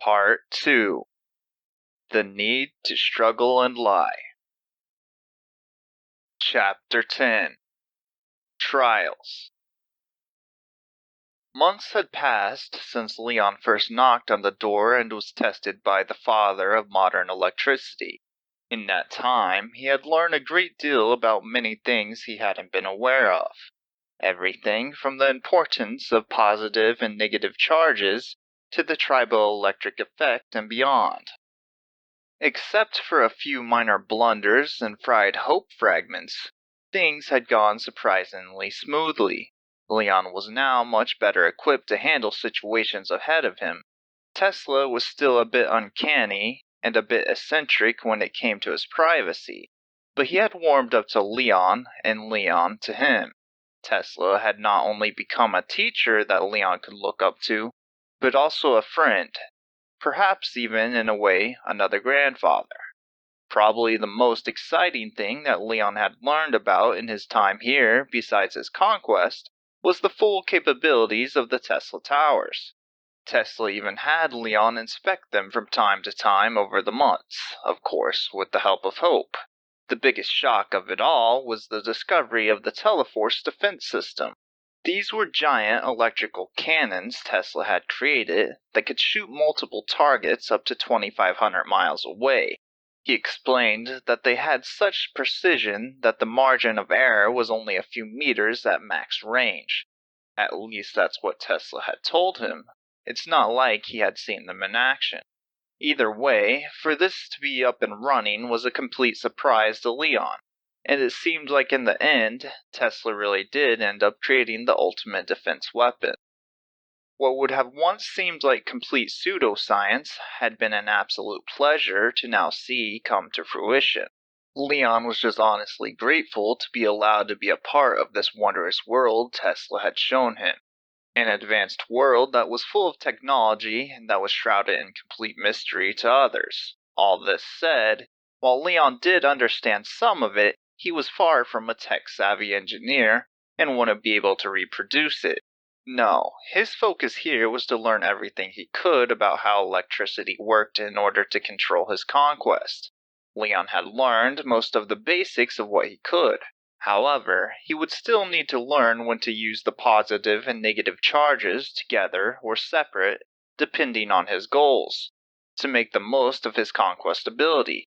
Part 2. The Need to Struggle and Lie. Chapter 10. Trials. Months had passed since Leon first knocked on the door and was tested by the father of modern electricity. In that time, he had learned a great deal about many things he hadn't been aware of. Everything from the importance of positive and negative charges to the triboelectric effect and beyond. Except for a few minor blunders and fried hope fragments, things had gone surprisingly smoothly. Leon was now much better equipped to handle situations ahead of him. Tesla was still a bit uncanny and a bit eccentric when it came to his privacy, but he had warmed up to Leon and Leon to him. Tesla had not only become a teacher that Leon could look up to, but also a friend. Perhaps even, in a way, another grandfather. Probably the most exciting thing that Leon had learned about in his time here, besides his conquest, was the full capabilities of the Tesla towers. Tesla even had Leon inspect them from time to time over the months, of course, with the help of Hope. The biggest shock of it all was the discovery of the Teleforce defense system. These were giant electrical cannons Tesla had created that could shoot multiple targets up to 2,500 miles away. He explained that they had such precision that the margin of error was only a few meters at max range. At least that's what Tesla had told him. It's not like he had seen them in action. Either way, for this to be up and running was a complete surprise to Leon. And it seemed like in the end, Tesla really did end up creating the ultimate defense weapon. What would have once seemed like complete pseudoscience had been an absolute pleasure to now see come to fruition. Leon was just honestly grateful to be allowed to be a part of this wondrous world Tesla had shown him. An advanced world that was full of technology and that was shrouded in complete mystery to others. All this said, while Leon did understand some of it, he was far from a tech-savvy engineer and wouldn't be able to reproduce it. No, his focus here was to learn everything he could about how electricity worked in order to control his conquest. Leon had learned most of the basics of what he could. However, he would still need to learn when to use the positive and negative charges together or separate, depending on his goals, to make the most of his conquest ability.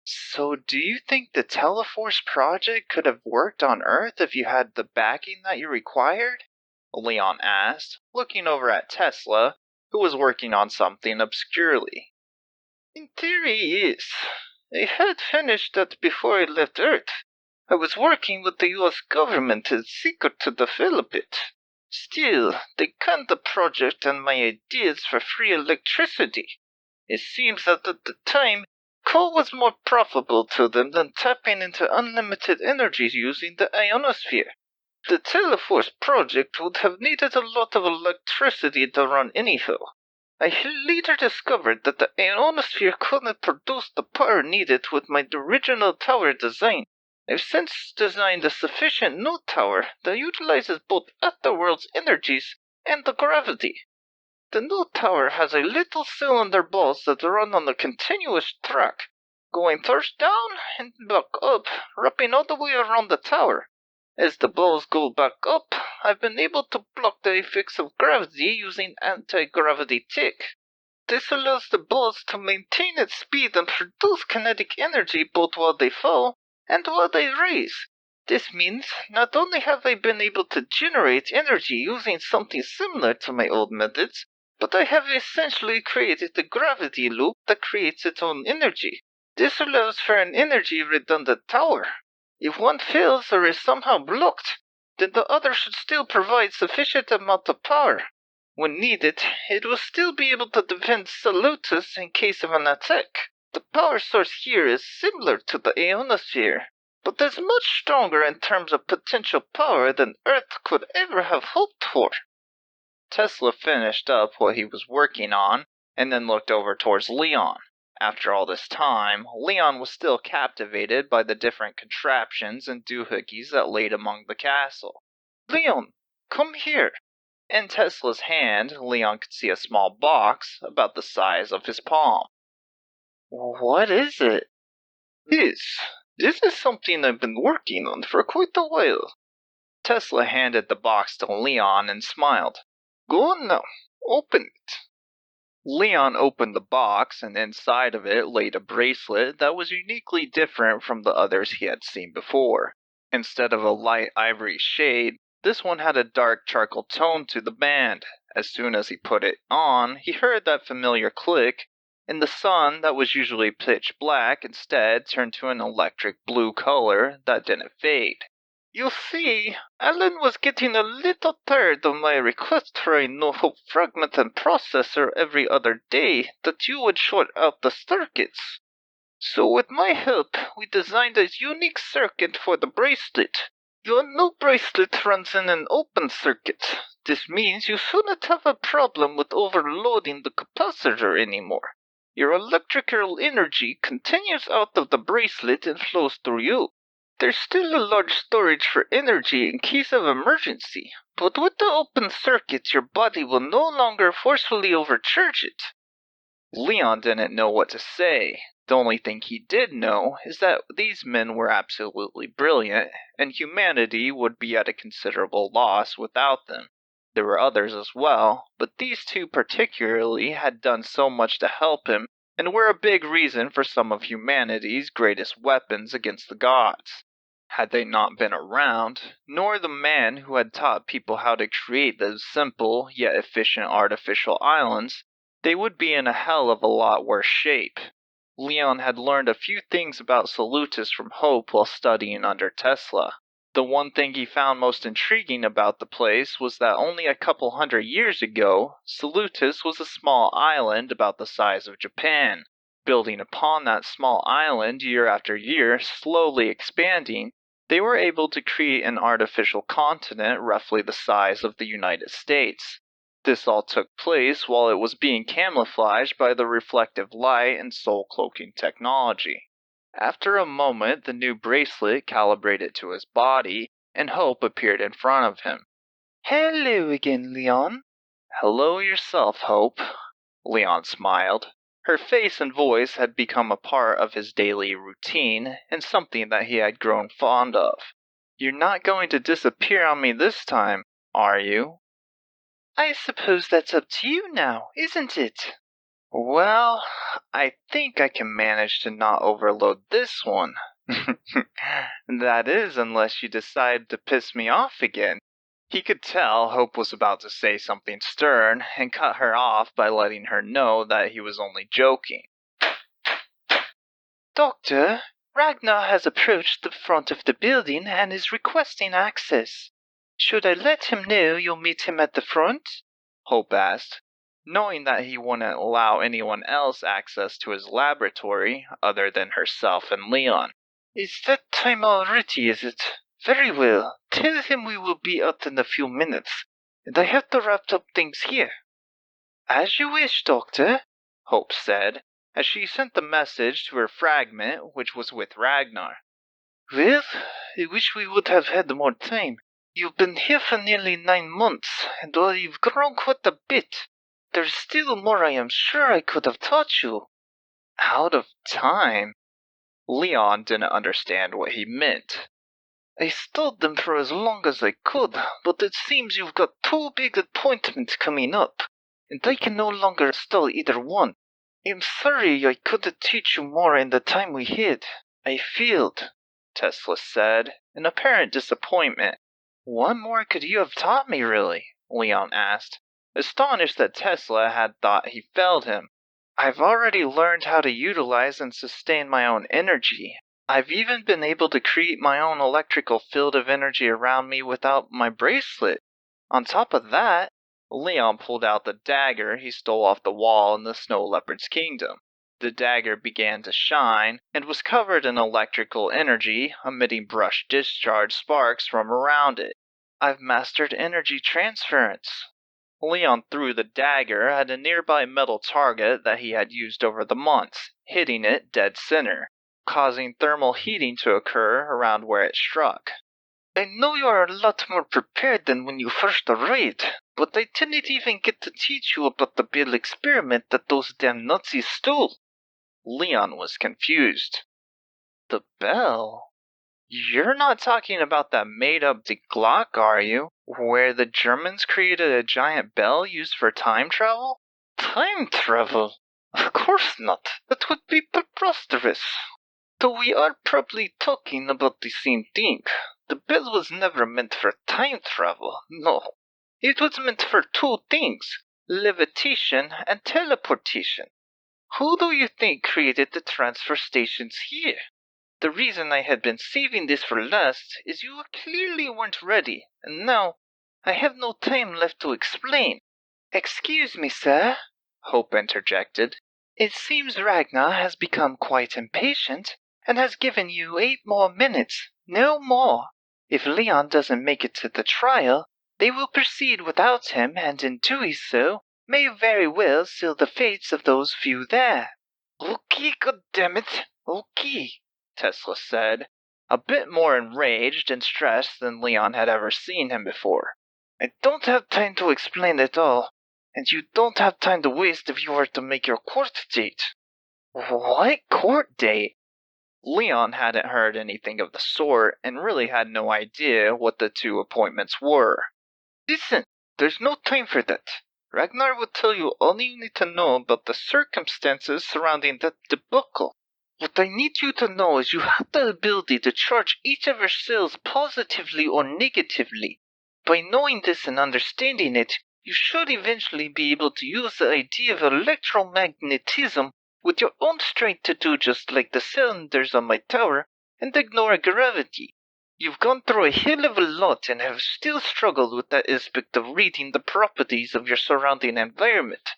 So do you think the Teleforce project could have worked on Earth if you had the backing that you required? Leon asked, looking over at Tesla, who was working on something obscurely. In theory, yes. I had finished that before I left Earth. I was working with the US government in secret to develop it. Still, they canned the project and my ideas for free electricity. It seems that at the time, coal was more profitable to them than tapping into unlimited energy using the ionosphere. The Teleforce project would have needed a lot of electricity to run anyhow. I later discovered that the ionosphere couldn't produce the power needed with my original tower design. I've since designed a sufficient new tower that utilizes both Afterworld's energies and the gravity. The new tower has a little cylinder balls that run on a continuous track, going first down and back up, wrapping all the way around the tower. As the balls go back up, I've been able to block the effects of gravity using anti-gravity tech. This allows the balls to maintain its speed and produce kinetic energy both while they fall and while they raise. This means not only have I been able to generate energy using something similar to my old methods, but I have essentially created a gravity loop that creates its own energy. This allows for an energy-redundant tower. If one fails or is somehow blocked, then the other should still provide sufficient amount of power. When needed, it will still be able to defend Salutis in case of an attack. The power source here is similar to the ionosphere, but is much stronger in terms of potential power than Earth could ever have hoped for. Tesla finished up what he was working on, and then looked over towards Leon. After all this time, Leon was still captivated by the different contraptions and doohickeys that laid among the castle. Leon, come here. In Tesla's hand, Leon could see a small box about the size of his palm. What is it? This is something I've been working on for quite a while. Tesla handed the box to Leon and smiled. Go on now, open it. Leon opened the box, and inside of it laid a bracelet that was uniquely different from the others he had seen before. Instead of a light ivory shade, this one had a dark charcoal tone to the band. As soon as he put it on, he heard that familiar click, and the sun that was usually pitch black instead turned to an electric blue color that didn't fade. You see, Alan was getting a little tired of my request for a no hope fragment and processor every other day that you would short out the circuits. So with my help, we designed a unique circuit for the bracelet. Your new bracelet runs in an open circuit. This means you shouldn't have a problem with overloading the capacitor anymore. Your electrical energy continues out of the bracelet and flows through you. There's still a large storage for energy in case of emergency, but with the open circuit, your body will no longer forcefully overcharge it. Leon didn't know what to say. The only thing he did know is that these men were absolutely brilliant, and humanity would be at a considerable loss without them. There were others as well, but these two particularly had done so much to help him, and were a big reason for some of humanity's greatest weapons against the gods. Had they not been around, nor the man who had taught people how to create those simple yet efficient artificial islands, they would be in a hell of a lot worse shape. Leon had learned a few things about Salutis from Hope while studying under Tesla. The one thing he found most intriguing about the place was that only a couple hundred years ago, Salutis was a small island about the size of Japan. Building upon that small island year after year, slowly expanding, they were able to create an artificial continent roughly the size of the United States. This all took place while it was being camouflaged by the reflective light and soul cloaking technology. After a moment, the new bracelet calibrated to his body, and Hope appeared in front of him. Hello again, Leon. Hello yourself, Hope. Leon smiled. Her face and voice had become a part of his daily routine, and something that he had grown fond of. You're not going to disappear on me this time, are you? I suppose that's up to you now, isn't it? Well, I think I can manage to not overload this one. That is, unless you decide to piss me off again. He could tell Hope was about to say something stern, and cut her off by letting her know that he was only joking. Doctor, Ragnar has approached the front of the building and is requesting access. Should I let him know you'll meet him at the front? Hope asked, knowing that he wouldn't allow anyone else access to his laboratory other than herself and Leon. Is that time already, is it? Very well. Tell him we will be out in a few minutes, and I have to wrap up things here. As you wish, Doctor, Hope said, as she sent the message to her fragment, which was with Ragnar. Well, I wish we would have had more time. You've been here for nearly 9 months, and while you've grown quite a bit, there's still more I am sure I could have taught you. Out of time? Leon didn't understand what he meant. I stalled them for as long as I could, but it seems you've got 2 big appointments coming up, and I can no longer stall either one. I'm sorry I couldn't teach you more in the time we had. I failed, Tesla said, in apparent disappointment. What more could you have taught me, really? Leon asked, astonished that Tesla had thought he failed him. I've already learned how to utilize and sustain my own energy. I've even been able to create my own electrical field of energy around me without my bracelet. On top of that, Leon pulled out the dagger he stole off the wall in the Snow Leopard's kingdom. The dagger began to shine, and was covered in electrical energy, emitting brush discharge sparks from around it. I've mastered energy transference. Leon threw the dagger at a nearby metal target that he had used over the months, hitting it dead center, causing thermal heating to occur around where it struck. I know you are a lot more prepared than when you first arrived, but I didn't even get to teach you about the Bill experiment that those damn Nazis stole. Leon was confused. The bell? You're not talking about that made-up Die Glock, are you? Where the Germans created a giant bell used for time travel? Time travel? Of course not. That would be preposterous. Though we are probably talking about the same thing. The bell was never meant for time travel, no. It was meant for two things, levitation and teleportation. Who do you think created the transfer stations here? The reason I had been saving this for last is you clearly weren't ready, and now I have no time left to explain. Excuse me, sir, Hope interjected. It seems Ragnar has become quite impatient and has given you 8 more minutes, no more. If Leon doesn't make it to the trial, they will proceed without him, and in doing so, may very well seal the fates of those few there. Okay, goddammit, okay, Tesla said, a bit more enraged and stressed than Leon had ever seen him before. I don't have time to explain it all, and you don't have time to waste if you are to make your court date. What court date? Leon hadn't heard anything of the sort and really had no idea what the 2 appointments were. Listen, there's no time for that. Ragnar will tell you all you need to know about the circumstances surrounding that debacle. What I need you to know is you have the ability to charge each of your cells positively or negatively. By knowing this and understanding it, you should eventually be able to use the idea of electromagnetism with your own strength to do just like the cylinders on my tower and ignore gravity. You've gone through a hell of a lot and have still struggled with that aspect of reading the properties of your surrounding environment.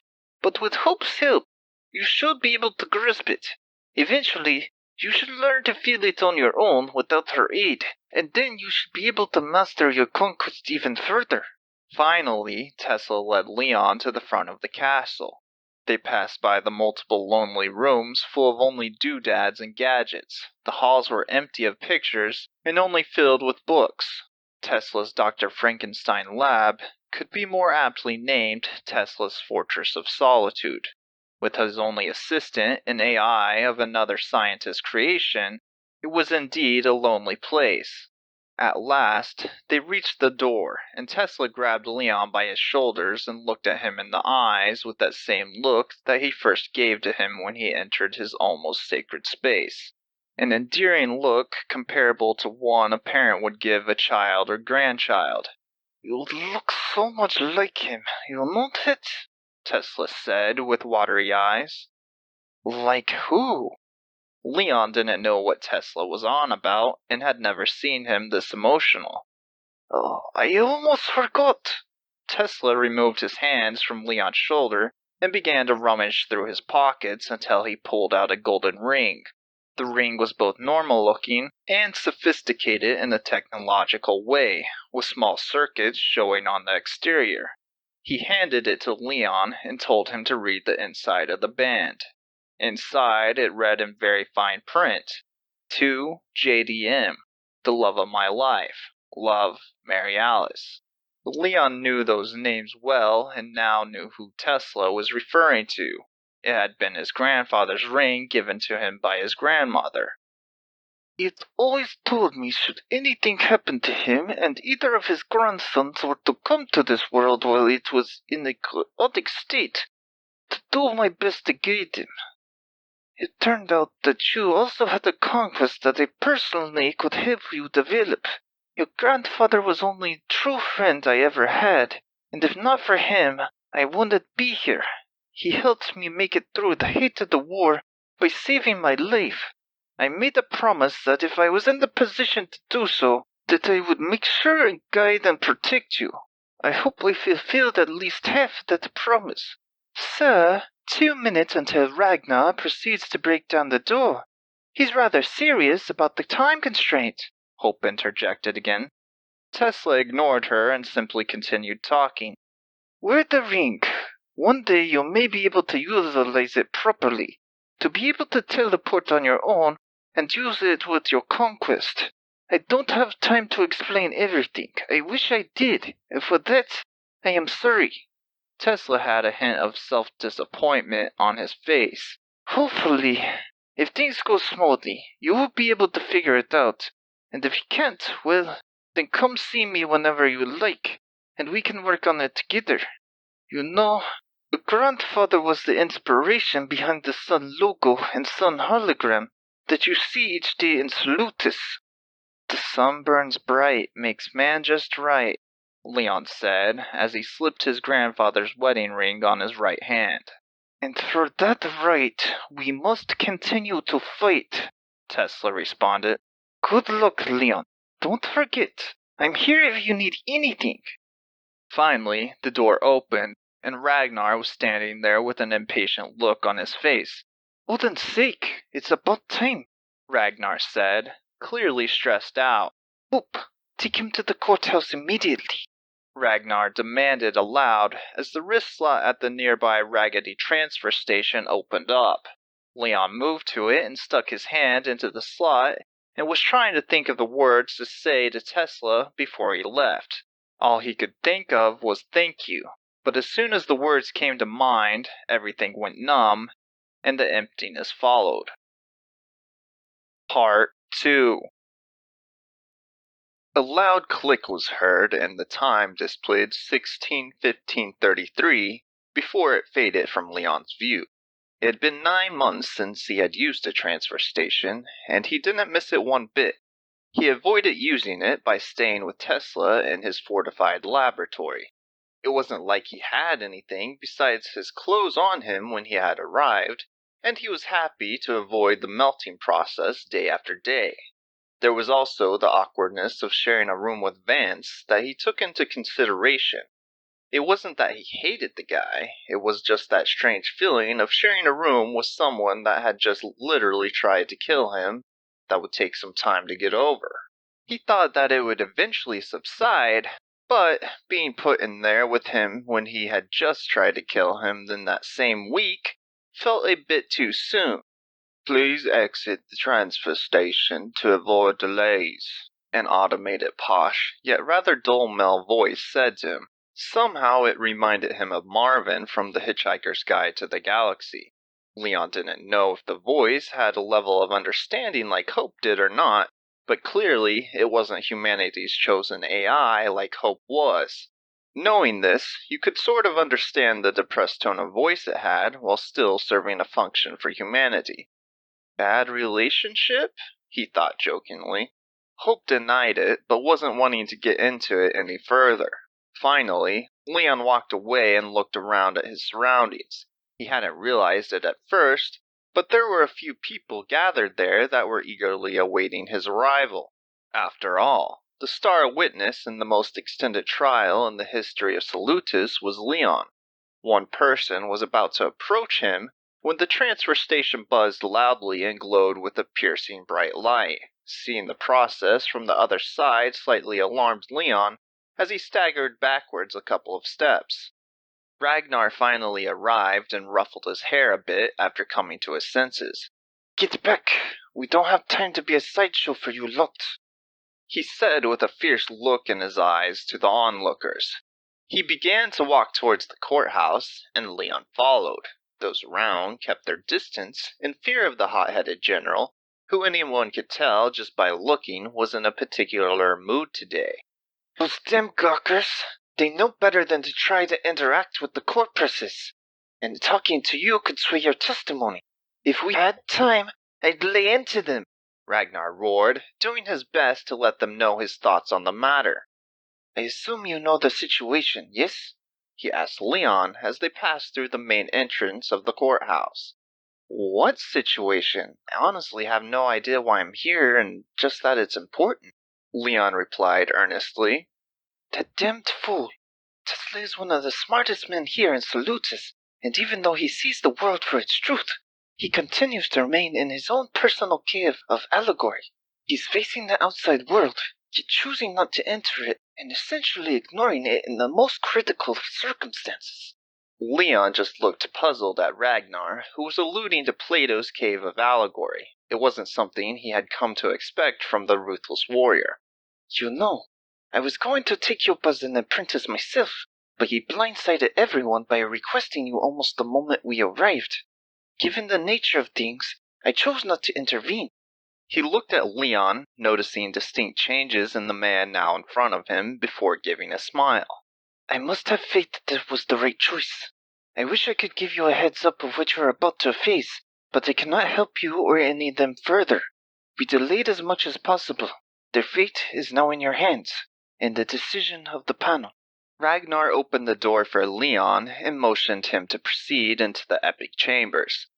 But with Hope's help, you should be able to grasp it. Eventually, you should learn to feel it on your own without her aid, and then you should be able to master your conquest even further. Finally, Tesla led Leon to the front of the castle. They passed by the multiple lonely rooms full of only doodads and gadgets. The halls were empty of pictures and only filled with books. Tesla's Dr. Frankenstein lab could be more aptly named Tesla's Fortress of Solitude. With his only assistant, an AI of another scientist's creation, it was indeed a lonely place. At last, they reached the door, and Tesla grabbed Leon by his shoulders and looked at him in the eyes with that same look that he first gave to him when he entered his almost sacred space. An endearing look comparable to one a parent would give a child or grandchild. You look so much like him, you know that? Tesla said with watery eyes. Like who? Leon didn't know what Tesla was on about and had never seen him this emotional. Oh, I almost forgot. Tesla removed his hands from Leon's shoulder and began to rummage through his pockets until he pulled out a golden ring. The ring was both normal looking and sophisticated in a technological way, with small circuits showing on the exterior. He handed it to Leon and told him to read the inside of the band. Inside, it read in very fine print, To JDM, the love of my life. Love, Mary Alice. Leon knew those names well and now knew who Tesla was referring to. It had been his grandfather's ring given to him by his grandmother. It always told me should anything happen to him and either of his grandsons were to come to this world while it was in a chaotic state, to do my best to guide him. It turned out that you also had a conquest that I personally could help you develop. Your grandfather was the only true friend I ever had, and if not for him, I wouldn't be here. He helped me make it through the height of the war by saving my life. I made a promise that if I was in the position to do so, that I would make sure and guide and protect you. I hope I fulfilled at least half that promise. Sir, 2 minutes until Ragnar proceeds to break down the door. He's rather serious about the time constraint, Hope interjected again. Tesla ignored her and simply continued talking. Wear the ring. One day you may be able to utilize it properly, to be able to teleport on your own and use it with your conquest. I don't have time to explain everything. I wish I did, and for that, I am sorry." Tesla had a hint of self-disappointment on his face. "Hopefully, if things go smoothly, you will be able to figure it out. And if you can't, well, then come see me whenever you like, and we can work on it together. You know, your grandfather was the inspiration behind the sun logo and sun hologram that you see each day in Salutis." "The sun burns bright, makes man just right," Leon said, as he slipped his grandfather's wedding ring on his right hand. "And for that right, we must continue to fight," Tesla responded. "Good luck, Leon. Don't forget, I'm here if you need anything." Finally, the door opened, and Ragnar was standing there with an impatient look on his face. "Odin's sake, it's about time," Ragnar said, clearly stressed out. "Up, take him to the courthouse immediately," Ragnar demanded aloud as the wrist slot at the nearby Raggedy transfer station opened up. Leon moved to it and stuck his hand into the slot and was trying to think of the words to say to Tesla before he left. All he could think of was "thank you," but as soon as the words came to mind, everything went numb, and the emptiness followed. Part 2. A loud click was heard, and the time displayed 16:15:33 before it faded from Leon's view. It had been 9 months since he had used a transfer station, and he didn't miss it one bit. He avoided using it by staying with Tesla in his fortified laboratory. It wasn't like he had anything besides his clothes on him when he had arrived, and he was happy to avoid the melting process day after day. There was also the awkwardness of sharing a room with Vance that he took into consideration. It wasn't that he hated the guy, it was just that strange feeling of sharing a room with someone that had just literally tried to kill him that would take some time to get over. He thought that it would eventually subside, but being put in there with him when he had just tried to kill him then that same week felt a bit too soon. "Please exit the transfer station to avoid delays," an automated, posh, yet rather dull male voice said to him. Somehow it reminded him of Marvin from The Hitchhiker's Guide to the Galaxy. Leon didn't know if the voice had a level of understanding like Hope did or not, but clearly it wasn't humanity's chosen AI like Hope was. Knowing this, you could sort of understand the depressed tone of voice it had while still serving a function for humanity. Bad relationship? He thought jokingly. Hope denied it, but wasn't wanting to get into it any further. Finally, Leon walked away and looked around at his surroundings. He hadn't realized it at first, but there were a few people gathered there that were eagerly awaiting his arrival. After all, the star witness in the most extended trial in the history of Salutis was Leon. One person was about to approach him when the transfer station buzzed loudly and glowed with a piercing bright light. Seeing the process from the other side slightly alarmed Leon as he staggered backwards a couple of steps. Ragnar finally arrived and ruffled his hair a bit after coming to his senses. "Get back! We don't have time to be a sideshow for you lot," he said with a fierce look in his eyes to the onlookers. He began to walk towards the courthouse, and Leon followed. Those around kept their distance in fear of the hot-headed general, who anyone could tell just by looking was in a particular mood today. "Those damn gawkers! They know better than to try to interact with the court process. And talking to you could sway your testimony. If we had time, I'd lay into them," Ragnar roared, doing his best to let them know his thoughts on the matter. "I assume you know the situation, yes?" he asked Leon as they passed through the main entrance of the courthouse. "What situation? I honestly have no idea why I'm here, and just that it's important," Leon replied earnestly. "That damned fool! Tesla is one of the smartest men here in Salutis, and even though he sees the world for its truth, he continues to remain in his own personal cave of allegory. He's facing the outside world, yet choosing not to enter it, and essentially ignoring it in the most critical of circumstances." Leon just looked puzzled at Ragnar, who was alluding to Plato's cave of allegory. It wasn't something he had come to expect from the ruthless warrior. "You know, I was going to take you up as an apprentice myself, but he blindsided everyone by requesting you almost the moment we arrived. Given the nature of things, I chose not to intervene." He looked at Leon, noticing distinct changes in the man now in front of him before giving a smile. "I must have faith that this was the right choice. I wish I could give you a heads up of what you are about to face, but I cannot help you or any of them further. We delayed as much as possible. Their fate is now in your hands, and the decision of the panel." Ragnar opened the door for Leon and motioned him to proceed into the epic chambers.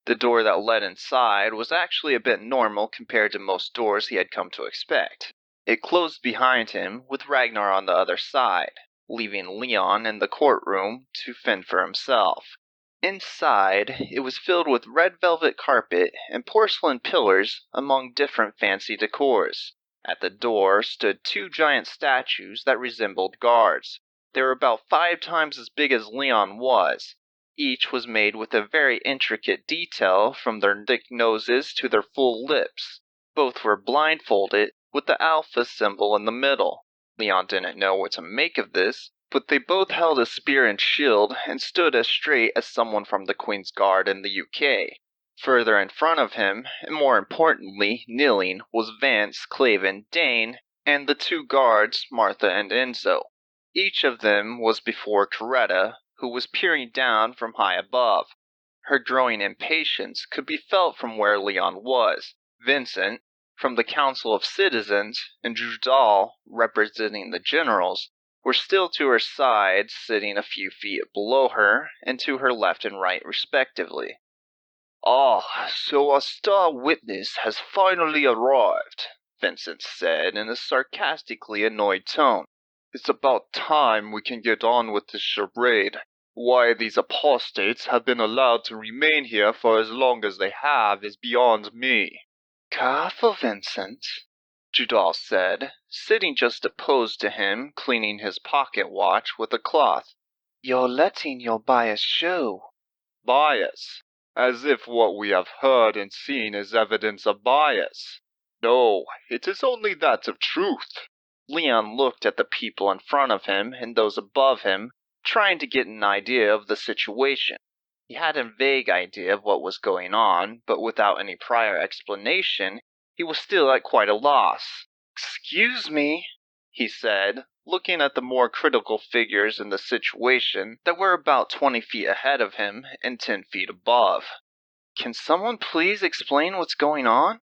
The door that led inside was actually a bit normal compared to most doors he had come to expect. It closed behind him, with Ragnar on the other side, leaving Leon in the courtroom to fend for himself. Inside, it was filled with red velvet carpet and porcelain pillars among different fancy decors. At the door stood two giant statues that resembled guards. They were about 5 times as big as Leon was. Each was made with a very intricate detail from their thick noses to their full lips. Both were blindfolded, with the Alpha symbol in the middle. Leon didn't know what to make of this, but they both held a spear and shield and stood as straight as someone from the Queen's Guard in the UK. Further in front of him, and more importantly, kneeling, was Vance, Claven, Dane, and the 2 guards, Martha and Enzo. Each of them was before Coretta, who was peering down from high above. Her growing impatience could be felt from where Leon was. Vincent, from the Council of Citizens, and Judal, representing the generals, were still to her side, sitting a few feet below her, and to her left and right respectively. "Ah, so our star witness has finally arrived," Vincent said in a sarcastically annoyed tone. "It's about time we can get on with this charade. Why these apostates have been allowed to remain here for as long as they have is beyond me." "Careful, Vincent," Judal said, sitting just opposed to him, cleaning his pocket watch with a cloth. "You're letting your bias show." "Bias? As if what we have heard and seen is evidence of bias. No, it is only that of truth." Leon looked at the people in front of him and those above him, trying to get an idea of the situation. He had a vague idea of what was going on, but without any prior explanation, he was still at quite a loss. "Excuse me," he said, looking at the more critical figures in the situation that were about 20 feet ahead of him and 10 feet above. "Can someone please explain what's going on?"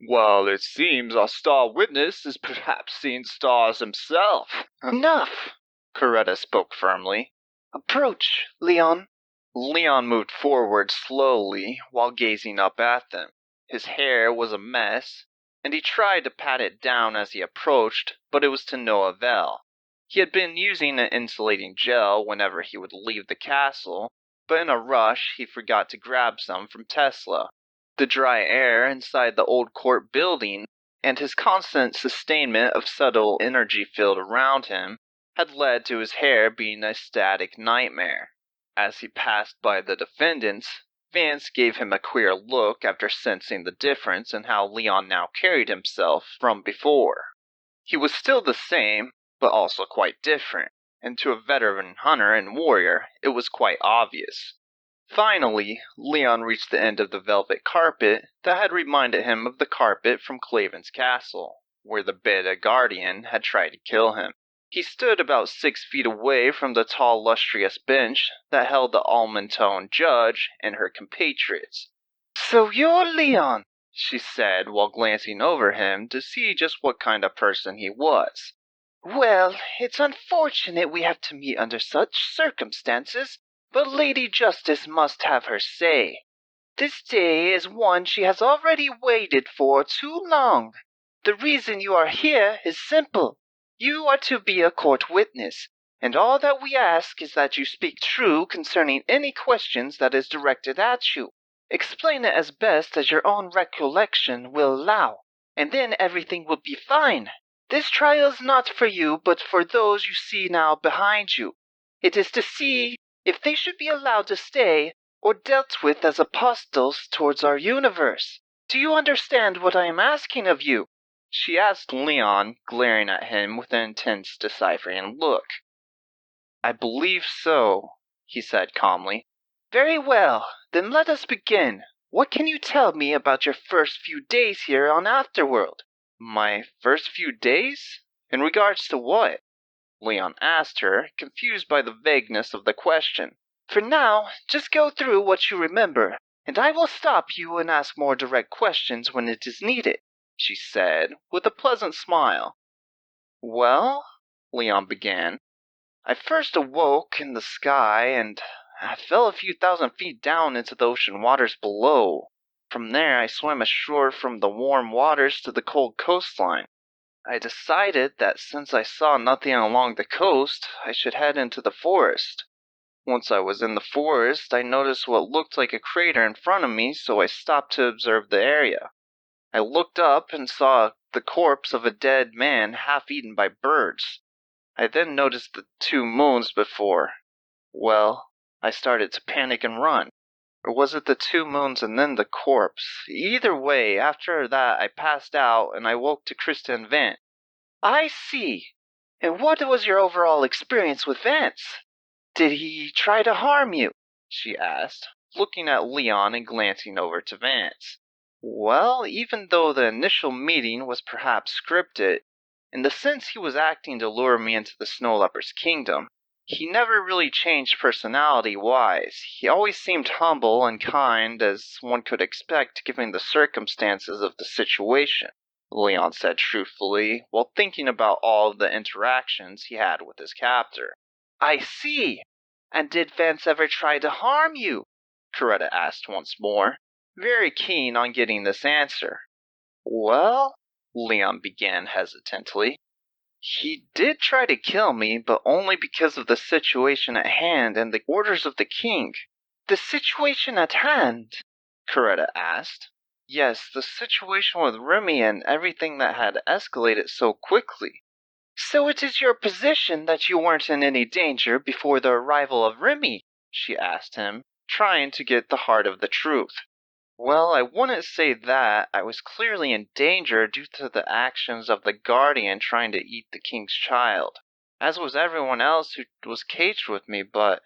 "Well, it seems our star witness is perhaps seeing stars himself." "Enough!" Coretta spoke firmly. "Approach, Leon." Leon moved forward slowly while gazing up at them. His hair was a mess, and he tried to pat it down as he approached, but it was to no avail. He had been using an insulating gel whenever he would leave the castle, but in a rush he forgot to grab some from Tesla. The dry air inside the old court building, and his constant sustainment of subtle energy field around him, had led to his hair being a static nightmare. As he passed by the defendants, Vance gave him a queer look after sensing the difference in how Leon now carried himself from before. He was still the same, but also quite different, and to a veteran hunter and warrior, it was quite obvious. Finally, Leon reached the end of the velvet carpet that had reminded him of the carpet from Claven's castle, where the Beta Guardian had tried to kill him. He stood about 6 feet away from the tall lustrous bench that held the almond-toned judge and her compatriots. "So you're Leon," she said while glancing over him to see just what kind of person he was. "Well, it's unfortunate we have to meet under such circumstances, but Lady Justice must have her say. This day is one she has already waited for too long. The reason you are here is simple. You are to be a court witness, and all that we ask is that you speak true concerning any questions that is directed at you. Explain it as best as your own recollection will allow, and then everything will be fine. This trial is not for you, but for those you see now behind you. It is to see if they should be allowed to stay or dealt with as apostles towards our universe. Do you understand what I am asking of you?" she asked Leon, glaring at him with an intense, deciphering look. I believe so, he said calmly. Very well, then let us begin. What can you tell me about your first few days here on Afterworld? My first few days? In regards to what? Leon asked her, confused by the vagueness of the question. For now, just go through what you remember, and I will stop you and ask more direct questions when it is needed, she said, with a pleasant smile. Well, Leon began, I first awoke in the sky and I fell a few thousand feet down into the ocean waters below. From there, I swam ashore from the warm waters to the cold coastline. I decided that since I saw nothing along the coast, I should head into the forest. Once I was in the forest, I noticed what looked like a crater in front of me, so I stopped to observe the area. I looked up and saw the corpse of a dead man half eaten by birds. I then noticed the two moons before. Well, I started to panic and run. Or was it the two moons and then the corpse? Either way, after that I passed out and I woke to Krista and Vance. I see. And what was your overall experience with Vance? Did he try to harm you? She asked, looking at Leon and glancing over to Vance. Well, even though the initial meeting was perhaps scripted, in the sense he was acting to lure me into the Snow Leopard's kingdom, he never really changed personality-wise. He always seemed humble and kind, as one could expect given the circumstances of the situation, Leon said truthfully, while thinking about all of the interactions he had with his captor. I see. And did Vance ever try to harm you? Coretta asked once more, very keen on getting this answer. Well, Leon began hesitantly, he did try to kill me, but only because of the situation at hand and the orders of the king. The situation at hand? Coretta asked. Yes, the situation with Remy and everything that had escalated so quickly. So it is your position that you weren't in any danger before the arrival of Remy? She asked him, trying to get the heart of the truth. Well, I wouldn't say that. I was clearly in danger due to the actions of the guardian trying to eat the king's child, as was everyone else who was caged with me, but...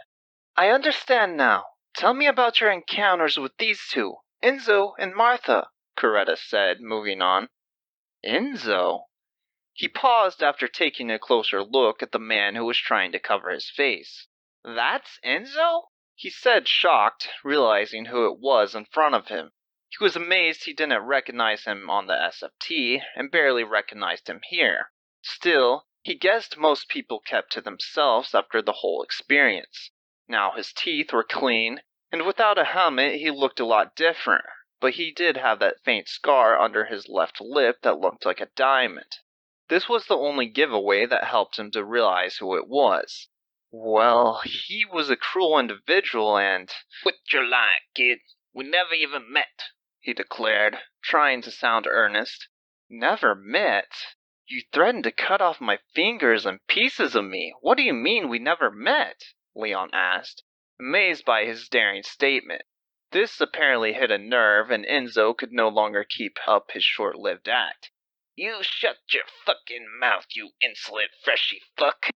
I understand now. Tell me about your encounters with these two, Enzo and Martha, Coretta said, moving on. Enzo? He paused after taking a closer look at the man who was trying to cover his face. That's Enzo? He said, shocked, realizing who it was in front of him. He was amazed he didn't recognize him on the SFT, and barely recognized him here. Still, he guessed most people kept to themselves after the whole experience. Now his teeth were clean, and without a helmet he looked a lot different, but he did have that faint scar under his left lip that looked like a diamond. This was the only giveaway that helped him to realize who it was. Well, he was a cruel individual and... Quit your lying, kid. We never even met, he declared, trying to sound earnest. Never met? You threatened to cut off my fingers and pieces of me. What do you mean we never met? Leon asked, amazed by his daring statement. This apparently hit a nerve, and Enzo could no longer keep up his short-lived act. You shut your fucking mouth, you insolent freshy fuck.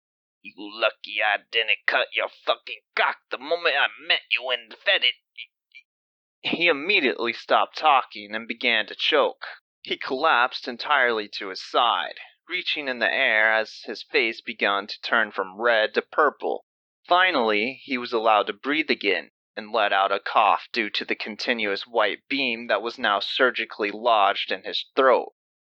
You lucky I didn't cut your fucking cock the moment I met you and fed it. He immediately stopped talking and began to choke. He collapsed entirely to his side, reaching in the air as his face began to turn from red to purple. Finally, he was allowed to breathe again, and let out a cough due to the continuous white beam that was now surgically lodged in his throat.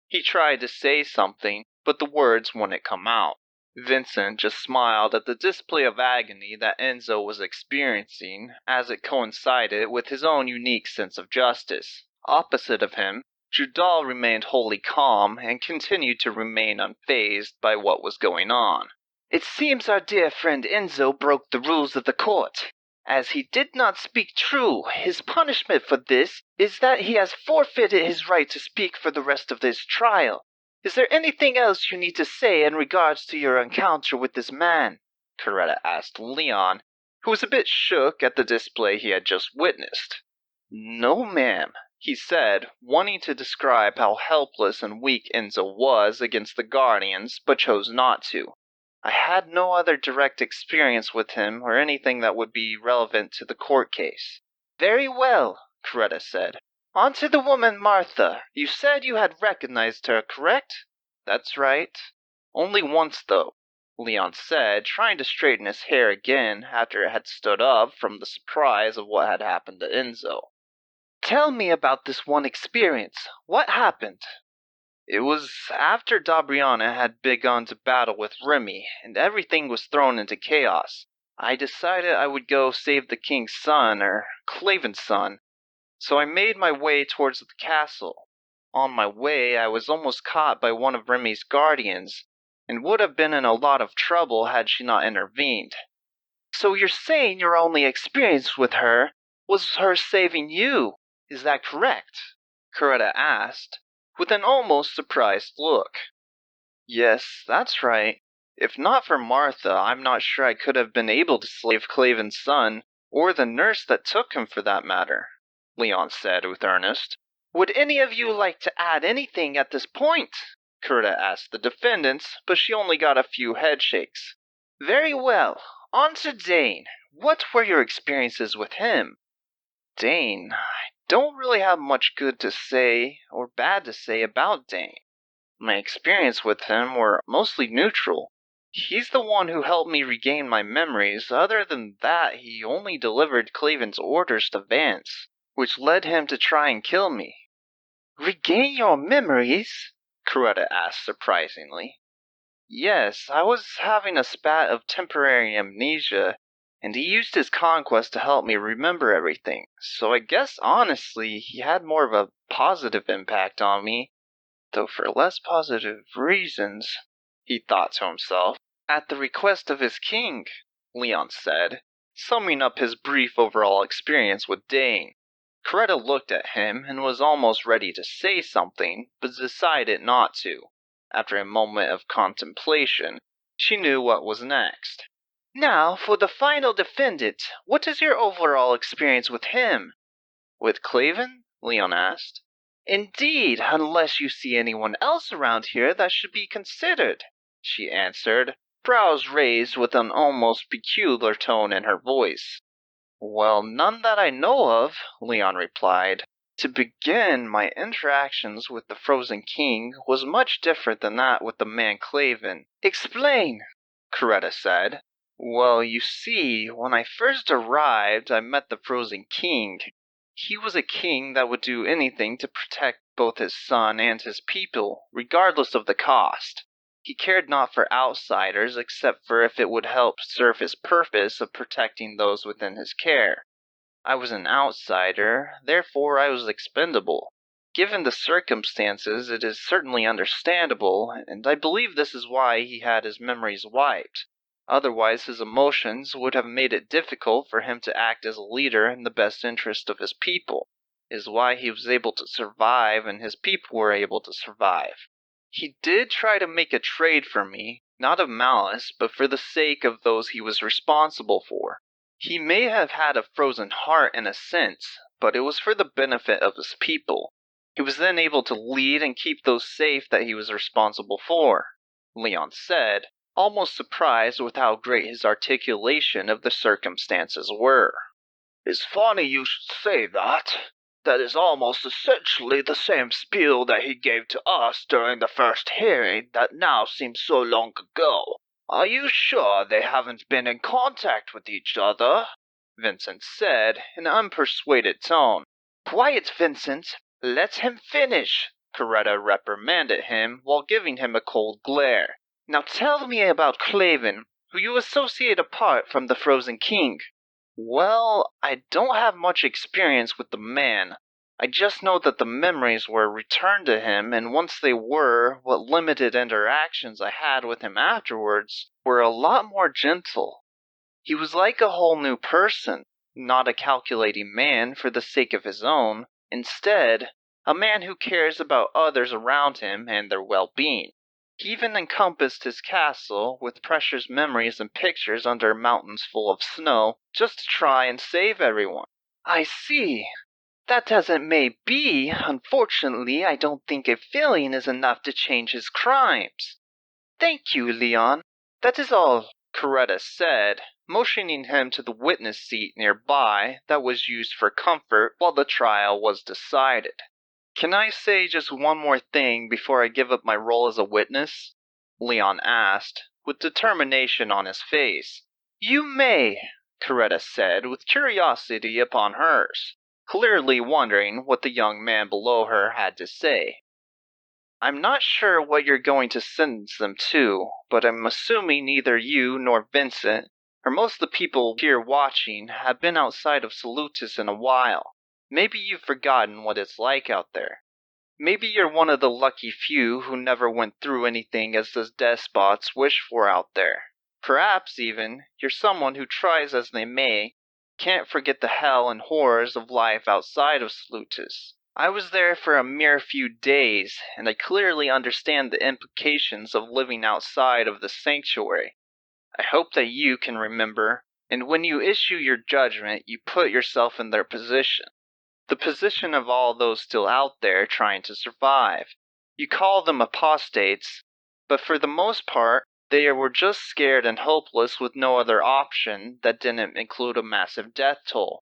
He tried to say something, but the words wouldn't come out. Vincent just smiled at the display of agony that Enzo was experiencing, as it coincided with his own unique sense of justice. Opposite of him, Judal remained wholly calm and continued to remain unfazed by what was going on. It seems our dear friend Enzo broke the rules of the court. As he did not speak true, his punishment for this is that he has forfeited his right to speak for the rest of this trial. Is there anything else you need to say in regards to your encounter with this man? Coretta asked Leon, who was a bit shook at the display he had just witnessed. No, ma'am, he said, wanting to describe how helpless and weak Enzo was against the Guardians, but chose not to. I had no other direct experience with him or anything that would be relevant to the court case. Very well, Coretta said. On to the woman Martha. You said you had recognized her, correct? That's right. Only once, though, Leon said, trying to straighten his hair again after it had stood up from the surprise of what had happened to Enzo. Tell me about this one experience. What happened? It was after Dabriana had begun to battle with Remy, and everything was thrown into chaos. I decided I would go save the king's son, or Claven's son, so I made my way towards the castle. On my way, I was almost caught by one of Remy's guardians, and would have been in a lot of trouble had she not intervened. So you're saying your only experience with her was her saving you, is that correct? Coretta asked, with an almost surprised look. Yes, that's right. If not for Martha, I'm not sure I could have been able to save Claven's son, or the nurse that took him for that matter, Leon said with earnest. Would any of you like to add anything at this point? Coretta asked the defendants, but she only got a few headshakes. Very well. On to Dane. What were your experiences with him? Dane, I don't really have much good to say or bad to say about Dane. My experience with him were mostly neutral. He's the one who helped me regain my memories. Other than that, he only delivered Claven's orders to Vance, which led him to try and kill me. Regain your memories? Coretta asked surprisingly. Yes, I was having a spat of temporary amnesia, and he used his conquest to help me remember everything, so I guess honestly he had more of a positive impact on me, though for less positive reasons, he thought to himself. At the request of his king, Leon said, summing up his brief overall experience with Dane. Coretta looked at him and was almost ready to say something, but decided not to. After a moment of contemplation, she knew what was next. Now, for the final defendant, what is your overall experience with him? With Claven? Leon asked. Indeed, unless you see anyone else around here that should be considered, she answered, brows raised with an almost peculiar tone in her voice. Well, none that I know of, Leon replied. To begin, my interactions with the Frozen King was much different than that with the man Claven. Explain, Coretta said. Well, you see, when I first arrived, I met the Frozen King. He was a king that would do anything to protect both his son and his people, regardless of the cost. He cared not for outsiders except for if it would help serve his purpose of protecting those within his care. I was an outsider, therefore I was expendable. Given the circumstances, it is certainly understandable, and I believe this is why he had his memories wiped. Otherwise, his emotions would have made it difficult for him to act as a leader in the best interest of his people. It is why he was able to survive and his people were able to survive. He did try to make a trade for me, not of malice, but for the sake of those he was responsible for. He may have had a frozen heart in a sense, but it was for the benefit of his people. He was then able to lead and keep those safe that he was responsible for, Leon said, almost surprised with how great his articulation of the circumstances were. It's funny you should say that. That is almost essentially the same spiel that he gave to us during the first hearing that now seems so long ago. Are you sure they haven't been in contact with each other? Vincent said in an unpersuaded tone. Quiet, Vincent. Let him finish, Coretta reprimanded him while giving him a cold glare. Now tell me about Claven, who you associate apart from the Frozen King. Well, I don't have much experience with the man. I just know that the memories were returned to him, and once they were, what limited interactions I had with him afterwards were a lot more gentle. He was like a whole new person, not a calculating man for the sake of his own. Instead, a man who cares about others around him and their well-being. He even encompassed his castle with precious memories and pictures under mountains full of snow, just to try and save everyone. I see. That as it may be, unfortunately, I don't think a feeling is enough to change his crimes. Thank you, Leon. That is all, Coretta said, motioning him to the witness seat nearby that was used for comfort while the trial was decided. Can I say just one more thing before I give up my role as a witness? Leon asked, with determination on his face. You may, Coretta said, with curiosity upon hers, clearly wondering what the young man below her had to say. I'm not sure what you're going to sentence them to, but I'm assuming neither you nor Vincent, or most of the people here watching, have been outside of Salutis in a while. Maybe you've forgotten what it's like out there. Maybe you're one of the lucky few who never went through anything as the despots wish for out there. Perhaps, even, you're someone who tries as they may, can't forget the hell and horrors of life outside of Salutis. I was there for a mere few days, and I clearly understand the implications of living outside of the sanctuary. I hope that you can remember, and when you issue your judgment, you put yourself in their position. The position of all those still out there trying to survive. You call them apostates, but for the most part, they were just scared and hopeless with no other option that didn't include a massive death toll.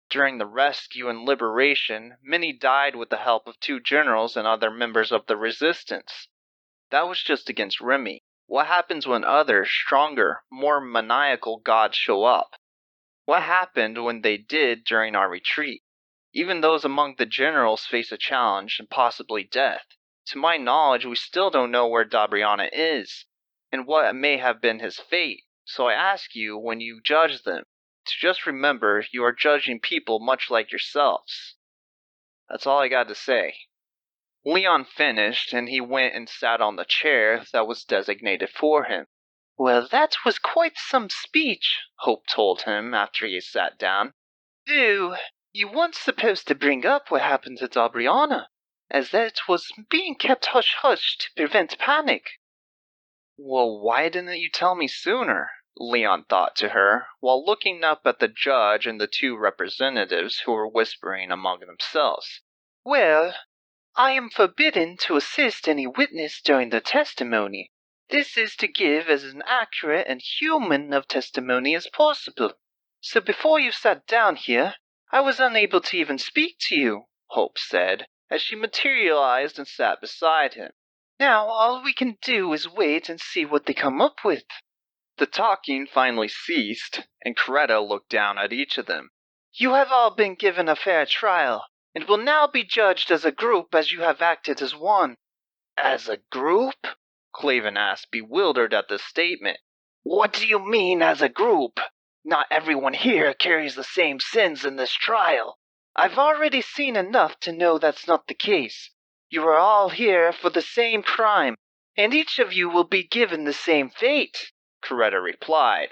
During the rescue and liberation, many died with the help of 2 generals and other members of the resistance. That was just against Remy. What happens when other, stronger, more maniacal gods show up? What happened when they did during our retreat? Even those among the generals face a challenge and possibly death. To my knowledge, we still don't know where Dabriana is, and what may have been his fate, so I ask you, when you judge them, to just remember you are judging people much like yourselves. That's all I got to say. Leon finished, and he went and sat on the chair that was designated for him. Well, that was quite some speech, Hope told him after he sat down. Though, you weren't supposed to bring up what happened to Dabriana, as that was being kept hush-hush to prevent panic. Well, why didn't you tell me sooner? Leon thought to her, while looking up at the judge and the 2 representatives who were whispering among themselves. Well, I am forbidden to assist any witness during the testimony. This is to give as an accurate and human of testimony as possible. So before you sat down here, I was unable to even speak to you, Hope said, as she materialized and sat beside him. Now all we can do is wait and see what they come up with. The talking finally ceased, and Coretta looked down at each of them. You have all been given a fair trial, and will now be judged as a group as you have acted as one. As a group? Clavin asked, bewildered at this statement. What do you mean, as a group? Not everyone here carries the same sins in this trial. I've already seen enough to know that's not the case. You are all here for the same crime, and each of you will be given the same fate, Coretta replied.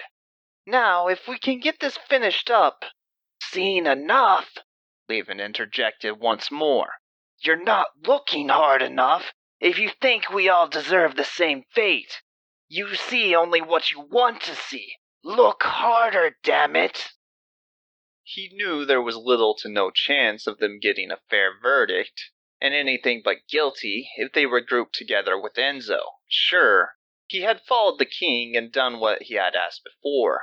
Now, if we can get this finished up... Seen enough, Clavin interjected once more. You're not looking hard enough if you think we all deserve the same fate. You see only what you want to see. Look harder, damn it! He knew there was little to no chance of them getting a fair verdict, and anything but guilty if they were grouped together with Enzo. Sure, he had followed the king and done what he had asked before,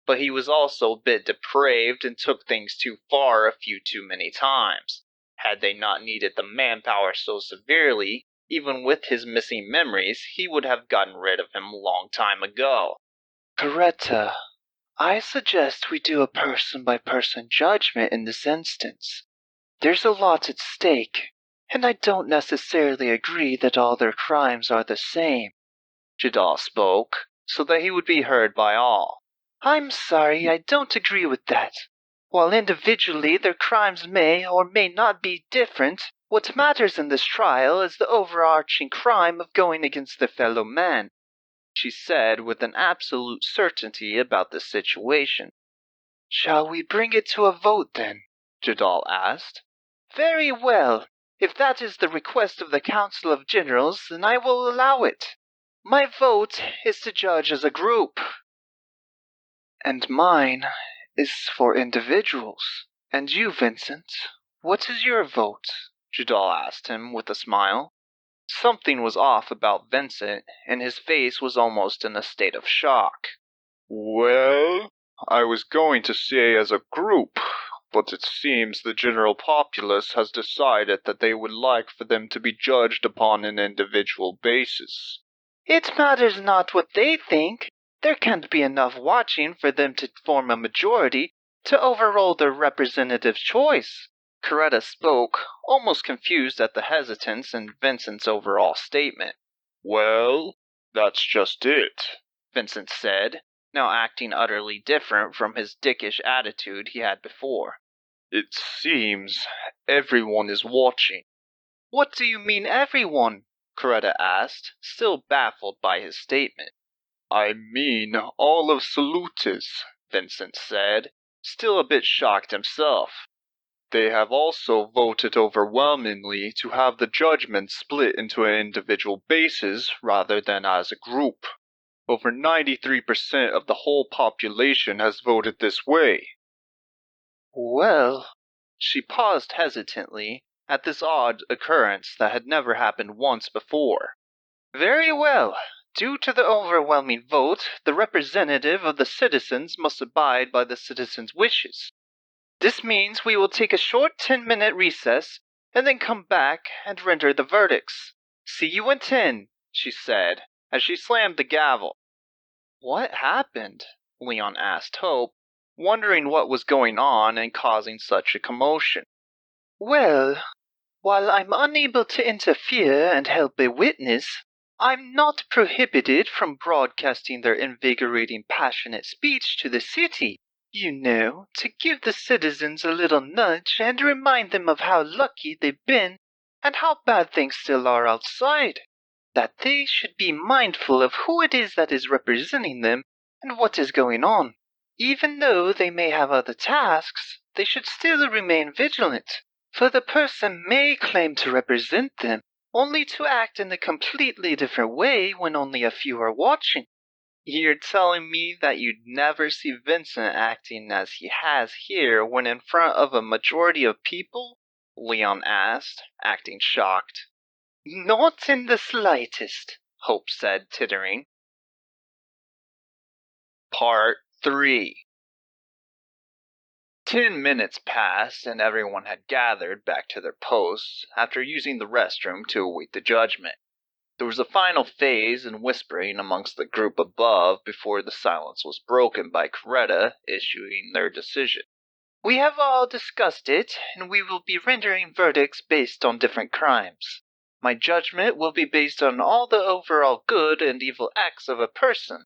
but he was also a bit depraved and took things too far a few too many times. Had they not needed the manpower so severely, even with his missing memories, he would have gotten rid of him a long time ago. Coretta, I suggest we do a person-by-person judgment in this instance. There's a lot at stake, and I don't necessarily agree that all their crimes are the same. Jadal spoke, so that he would be heard by all. I'm sorry, I don't agree with that. While individually their crimes may or may not be different, what matters in this trial is the overarching crime of going against their fellow man, she said with an absolute certainty about the situation. Shall we bring it to a vote then? Jadal asked. Very well. If that is the request of the Council of Generals, then I will allow it. My vote is to judge as a group. And mine is for individuals. And you, Vincent, what is your vote? Jadal asked him with a smile. Something was off about Vincent, and his face was almost in a state of shock. Well, I was going to say as a group, but it seems the general populace has decided that they would like for them to be judged upon an individual basis. It matters not what they think. There can't be enough watching for them to form a majority to overrule their representative's choice. Coretta spoke, almost confused at the hesitance in Vincent's overall statement. Well, that's just it, Vincent said, now acting utterly different from his dickish attitude he had before. It seems everyone is watching. What do you mean, everyone? Coretta asked, still baffled by his statement. I mean all of Salutis, Vincent said, still a bit shocked himself. They have also voted overwhelmingly to have the judgment split into an individual basis rather than as a group. Over 93% of the whole population has voted this way. Well, she paused hesitantly at this odd occurrence that had never happened once before. Very well. Due to the overwhelming vote, the representative of the citizens must abide by the citizens' wishes. This means we will take a short 10-minute recess and then come back and render the verdicts. See you in 10, she said, as she slammed the gavel. What happened? Leon asked Hope, wondering what was going on and causing such a commotion. Well, while I'm unable to interfere and help a witness, I'm not prohibited from broadcasting their invigorating, passionate speech to the city. You know, to give the citizens a little nudge and remind them of how lucky they've been and how bad things still are outside. That they should be mindful of who it is that is representing them and what is going on. Even though they may have other tasks, they should still remain vigilant, for the person may claim to represent them, only to act in a completely different way when only a few are watching. You're telling me that you'd never see Vincent acting as he has here when in front of a majority of people? Leon asked, acting shocked. Not in the slightest, Hope said, tittering. Part 3. 10 minutes passed, and everyone had gathered back to their posts after using the restroom to await the judgment. There was a final phase in whispering amongst the group above before the silence was broken by Coretta issuing their decision. We have all discussed it, and we will be rendering verdicts based on different crimes. My judgment will be based on all the overall good and evil acts of a person.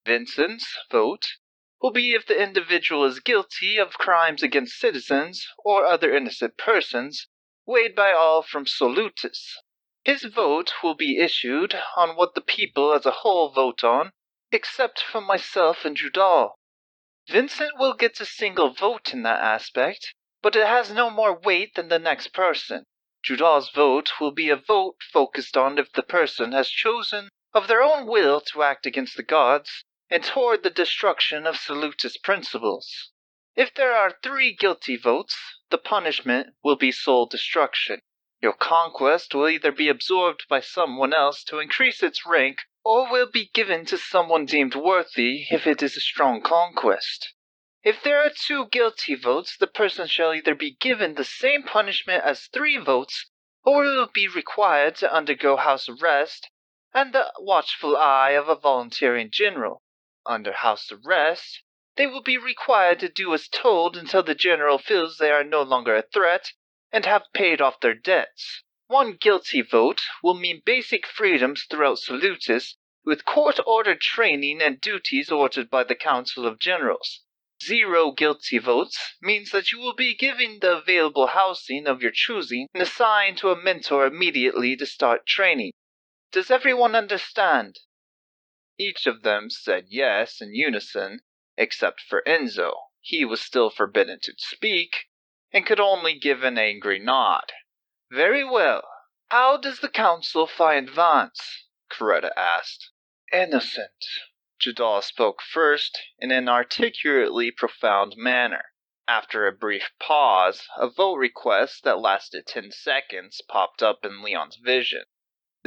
Vincent's vote will be if the individual is guilty of crimes against citizens or other innocent persons, weighed by all from Solutus. His vote will be issued on what the people as a whole vote on, except for myself and Judal. Vincent will get a single vote in that aspect, but it has no more weight than the next person. Judal's vote will be a vote focused on if the person has chosen of their own will to act against the gods and toward the destruction of Salutis' principles. If there are 3 guilty votes, the punishment will be soul destruction. Your conquest will either be absorbed by someone else to increase its rank, or will be given to someone deemed worthy if it is a strong conquest. If there are 2 guilty votes, the person shall either be given the same punishment as 3 votes, or will be required to undergo house arrest and the watchful eye of a volunteering general. Under house arrest, they will be required to do as told until the general feels they are no longer a threat and have paid off their debts. 1 guilty vote will mean basic freedoms throughout Salutis, with court-ordered training and duties ordered by the Council of Generals. 0 guilty votes means that you will be given the available housing of your choosing and assigned to a mentor immediately to start training. Does everyone understand? Each of them said yes in unison, except for Enzo. He was still forbidden to speak, and could only give an angry nod. Very well. How does the council find Vance? Coretta asked. Innocent. Jadal spoke first in an articulately profound manner. After a brief pause, a vote request that lasted 10 seconds popped up in Leon's vision.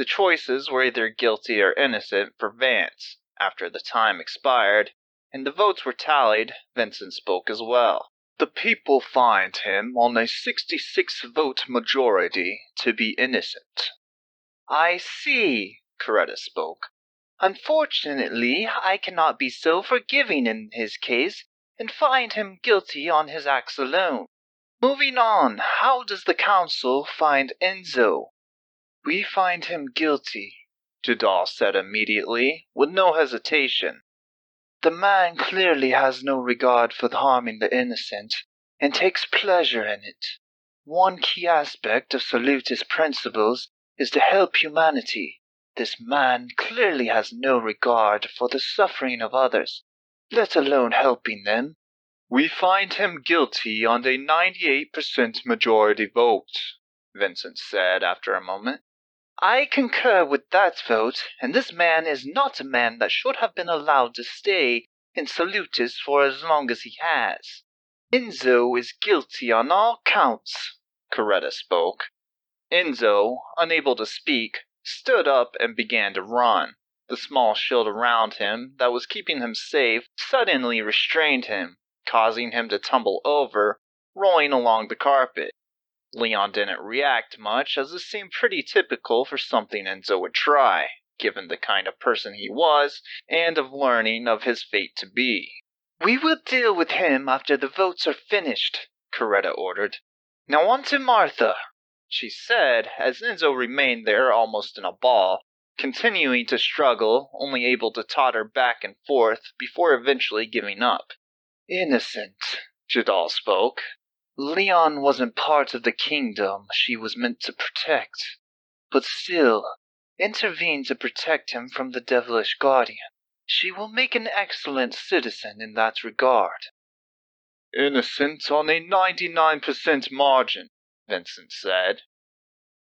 The choices were either guilty or innocent for Vance. After the time expired, and the votes were tallied, Vincent spoke as well. The people find him on a 66-vote majority to be innocent. I see, Coretta spoke. Unfortunately, I cannot be so forgiving in his case and find him guilty on his acts alone. Moving on, how does the council find Enzo? We find him guilty, Jadal said immediately, with no hesitation. The man clearly has no regard for harming the innocent, and takes pleasure in it. One key aspect of Saluta's principles is to help humanity. This man clearly has no regard for the suffering of others, let alone helping them. We find him guilty on a 98% majority vote, Vincent said after a moment. I concur with that vote, and this man is not a man that should have been allowed to stay in Salutis for as long as he has. Enzo is guilty on all counts, Coretta spoke. Enzo, unable to speak, stood up and began to run. The small shield around him that was keeping him safe suddenly restrained him, causing him to tumble over, rolling along the carpet. Leon didn't react much, as this seemed pretty typical for something Enzo would try, given the kind of person he was, and of learning of his fate to be. We will deal with him after the votes are finished, Coretta ordered. Now on to Martha, she said, as Enzo remained there almost in a ball, continuing to struggle, only able to totter back and forth before eventually giving up. Innocent, Jadal spoke. Leon wasn't part of the kingdom she was meant to protect, but still, intervene to protect him from the devilish guardian. She will make an excellent citizen in that regard. Innocent on a 99% margin, Vincent said.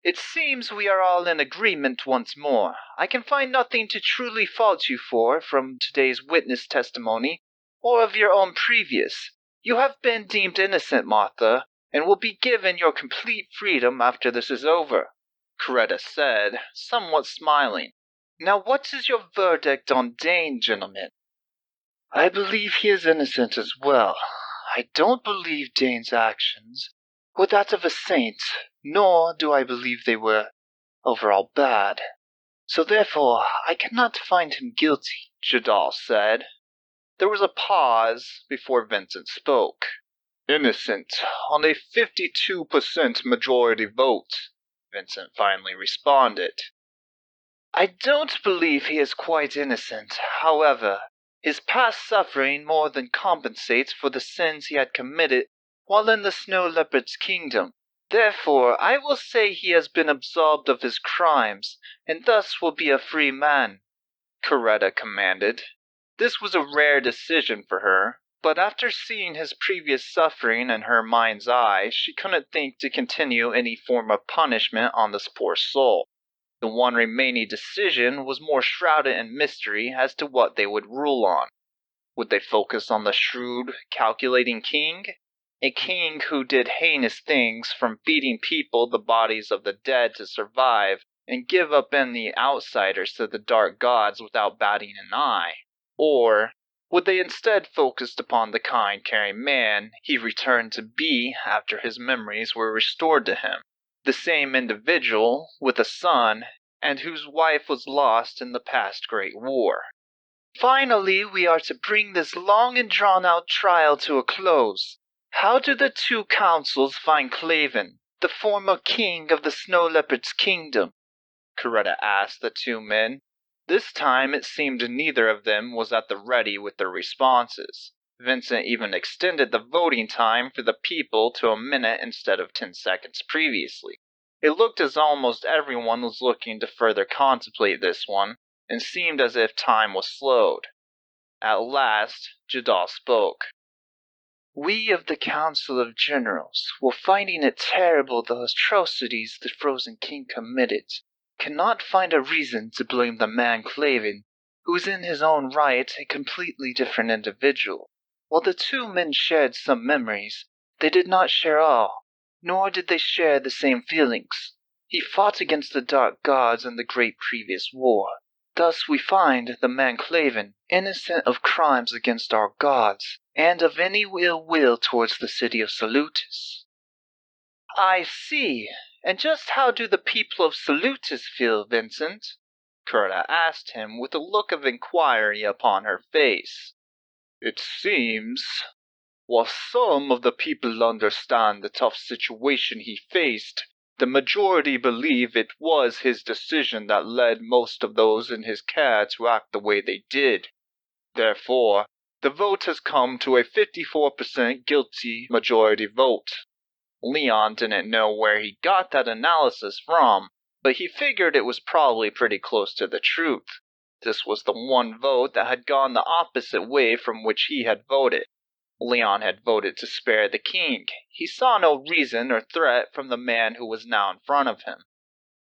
It seems we are all in agreement once more. I can find nothing to truly fault you for from today's witness testimony, or of your own previous. You have been deemed innocent, Martha, and will be given your complete freedom after this is over, Coretta said, somewhat smiling. Now what is your verdict on Dane, gentlemen? I believe he is innocent as well. I don't believe Dane's actions were that of a saint, nor do I believe they were overall bad. So therefore, I cannot find him guilty, Jadal said. There was a pause before Vincent spoke. Innocent on a 52% majority vote, Vincent finally responded. I don't believe he is quite innocent. However, his past suffering more than compensates for the sins he had committed while in the Snow Leopard's kingdom. Therefore, I will say he has been absolved of his crimes, and thus will be a free man, Coretta commanded. This was a rare decision for her, but after seeing his previous suffering in her mind's eye, she couldn't think to continue any form of punishment on this poor soul. The one remaining decision was more shrouded in mystery as to what they would rule on. Would they focus on the shrewd, calculating king? A king who did heinous things, from feeding people the bodies of the dead to survive, and give up any outsiders to the dark gods without batting an eye? Or would they instead focus upon the kind, caring man he returned to be after his memories were restored to him? The same individual, with a son, and whose wife was lost in the past great war. Finally, we are to bring this long and drawn-out trial to a close. How do the two councils find Claven, the former king of the Snow Leopard's kingdom? Coretta asked the two men. This time it seemed neither of them was at the ready with their responses. Vincent even extended the voting time for the people to a minute instead of 10 seconds previously. It looked as almost everyone was looking to further contemplate this one, and seemed as if time was slowed. At last, Jadal spoke. We of the Council of Generals, while finding it terrible the atrocities the Frozen King committed, cannot find a reason to blame the man Claven, who is in his own right a completely different individual. While the two men shared some memories, they did not share all, nor did they share the same feelings. He fought against the dark gods in the great previous war. Thus we find the man Claven innocent of crimes against our gods, and of any ill will towards the city of Salutis. I see. And just how do the people of Salutis feel, Vincent? Curta asked him with a look of inquiry upon her face. It seems, while some of the people understand the tough situation he faced, the majority believe it was his decision that led most of those in his care to act the way they did. Therefore, the vote has come to a 54% guilty majority vote. Leon didn't know where he got that analysis from, but he figured it was probably pretty close to the truth. This was the one vote that had gone the opposite way from which he had voted. Leon had voted to spare the king. He saw no reason or threat from the man who was now in front of him.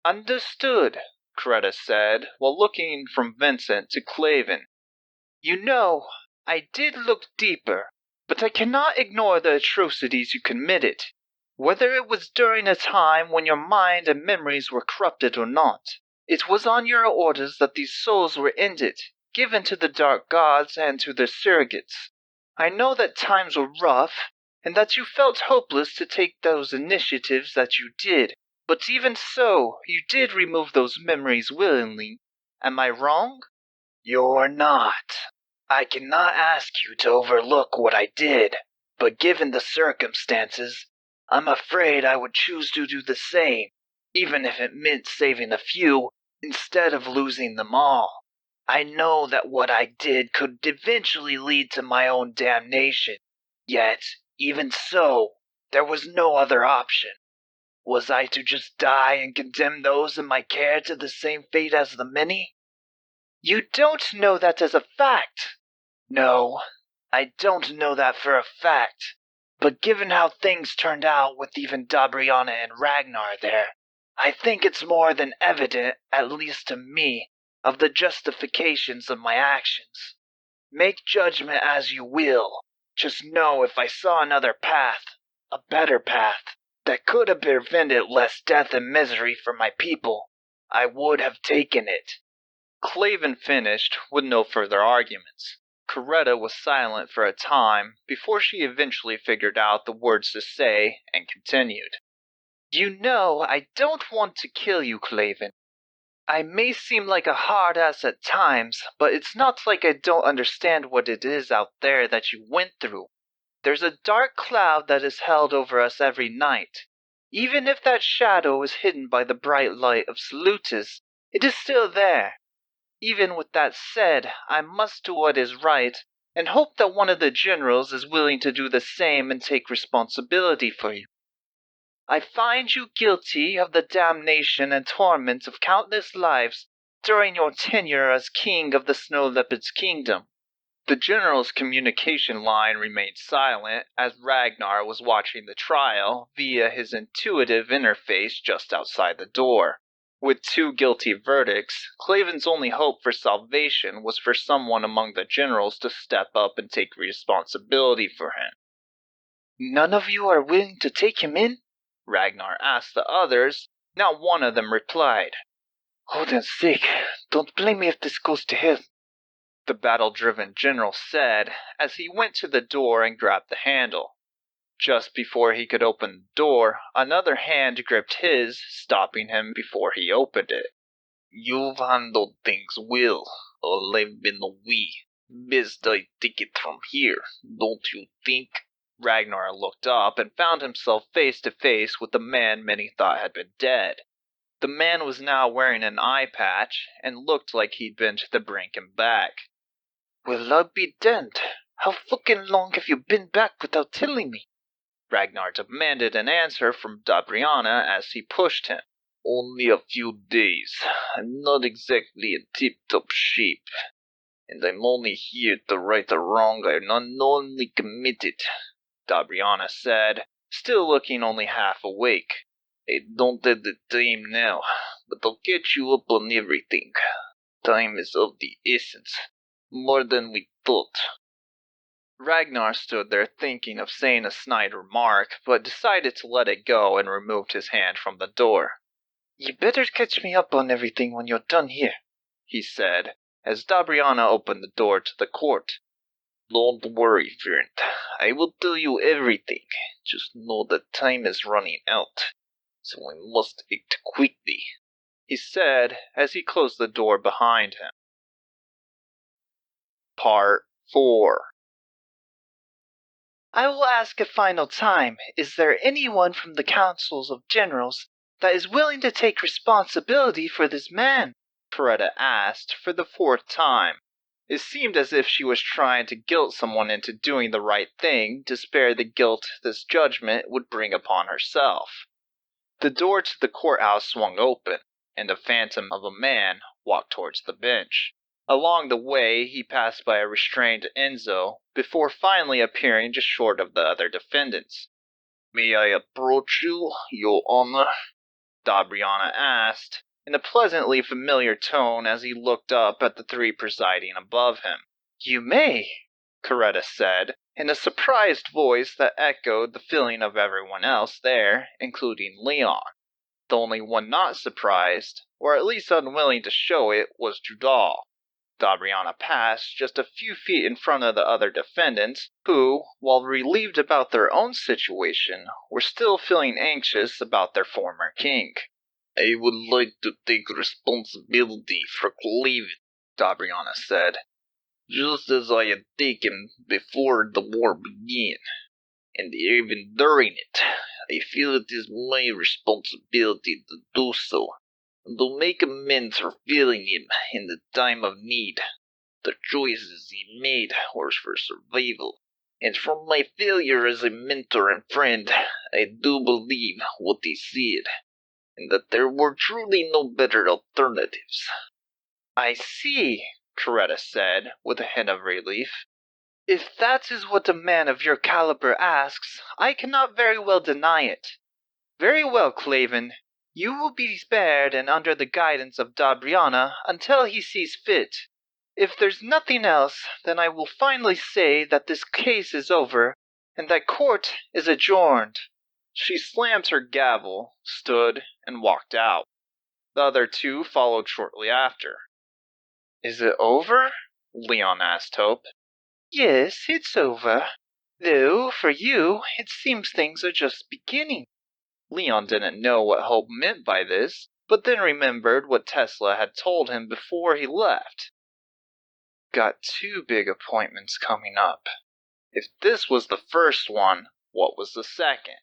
Understood, Creta said, while looking from Vincent to Claven. You know, I did look deeper, but I cannot ignore the atrocities you committed. Whether it was during a time when your mind and memories were corrupted or not, it was on your orders that these souls were ended, given to the dark gods and to their surrogates. I know that times were rough, and that you felt hopeless to take those initiatives that you did, but even so, you did remove those memories willingly. Am I wrong? You're not. I cannot ask you to overlook what I did, but given the circumstances, I'm afraid I would choose to do the same, even if it meant saving a few instead of losing them all. I know that what I did could eventually lead to my own damnation, yet, even so, there was no other option. Was I to just die and condemn those in my care to the same fate as the many? You don't know that as a fact. No, I don't know that for a fact. But given how things turned out with even Dabriana and Ragnar there, I think it's more than evident, at least to me, of the justifications of my actions. Make judgment as you will. Just know if I saw another path, a better path, that could have prevented less death and misery for my people, I would have taken it. Claven finished with no further arguments. Coretta was silent for a time before she eventually figured out the words to say and continued. You know, I don't want to kill you, Claven. I may seem like a hard ass at times, but it's not like I don't understand what it is out there that you went through. There's a dark cloud that is held over us every night. Even if that shadow is hidden by the bright light of Salutis, it is still there. Even with that said, I must do what is right, and hope that one of the generals is willing to do the same and take responsibility for you. I find you guilty of the damnation and torment of countless lives during your tenure as king of the Snow Leopard's kingdom. The general's communication line remained silent as Ragnar was watching the trial via his intuitive interface just outside the door. With 2 guilty verdicts, Claven's only hope for salvation was for someone among the generals to step up and take responsibility for him. None of you are willing to take him in? Ragnar asked the others. Not one of them replied. Odin's sake, don't blame me if this goes to hell, the battle-driven general said as he went to the door and grabbed the handle. Just before he could open the door, another hand gripped his, stopping him before he opened it. You've handled things well, all I've been away. Best I take it from here, don't you think? Ragnar looked up and found himself face to face with the man many thought had been dead. The man was now wearing an eye patch and looked like he'd been to the brink and back. Well, I'll be damned. How fucking long have you been back without telling me? Ragnar demanded an answer from Dabriana as he pushed him. Only a few days. I'm not exactly in tip-top shape. And I'm only here to right a wrong I unknowingly committed, Dabriana said, still looking only half awake. I don't have the time now, but I'll catch you up on everything. Time is of the essence. More than we thought. Ragnar stood there thinking of saying a snide remark, but decided to let it go and removed his hand from the door. You better catch me up on everything when you're done here, he said, as Dabriana opened the door to the court. Don't worry, friend. I will tell you everything. Just know that time is running out, so we must act quickly, he said as he closed the door behind him. Part 4. I will ask a final time, is there anyone from the councils of generals that is willing to take responsibility for this man? Coretta asked for the 4th time. It seemed as if she was trying to guilt someone into doing the right thing to spare the guilt this judgment would bring upon herself. The door to the courthouse swung open, and a phantom of a man walked towards the bench. Along the way, he passed by a restrained Enzo, before finally appearing just short of the other defendants. May I approach you, Your Honor? Dabriana asked, in a pleasantly familiar tone as he looked up at the 3 presiding above him. You may, Coretta said, in a surprised voice that echoed the feeling of everyone else there, including Leon. The only one not surprised, or at least unwilling to show it, was Judal. Dabriana passed just a few feet in front of the other defendants, who, while relieved about their own situation, were still feeling anxious about their former king. I would like to take responsibility for Cleveland, Dabriana said, just as I had taken before the war began, and even during it. I feel it is my responsibility to do so, and to make amends for failing him in the time of need. The choices he made were for survival, and from my failure as a mentor and friend, I do believe what he said, and that there were truly no better alternatives. I see, Coretta said, with a hint of relief. If that is what a man of your caliber asks, I cannot very well deny it. Very well, Claven. You will be spared and under the guidance of Dabriana until he sees fit. If there's nothing else, then I will finally say that this case is over, and that court is adjourned. She slammed her gavel, stood, and walked out. The other 2 followed shortly after. Is it over? Leon asked Hope. Yes, it's over. Though, for you, it seems things are just beginning. Leon didn't know what Hope meant by this, but then remembered what Tesla had told him before he left. Got 2 big appointments coming up. If this was the first one, what was the second?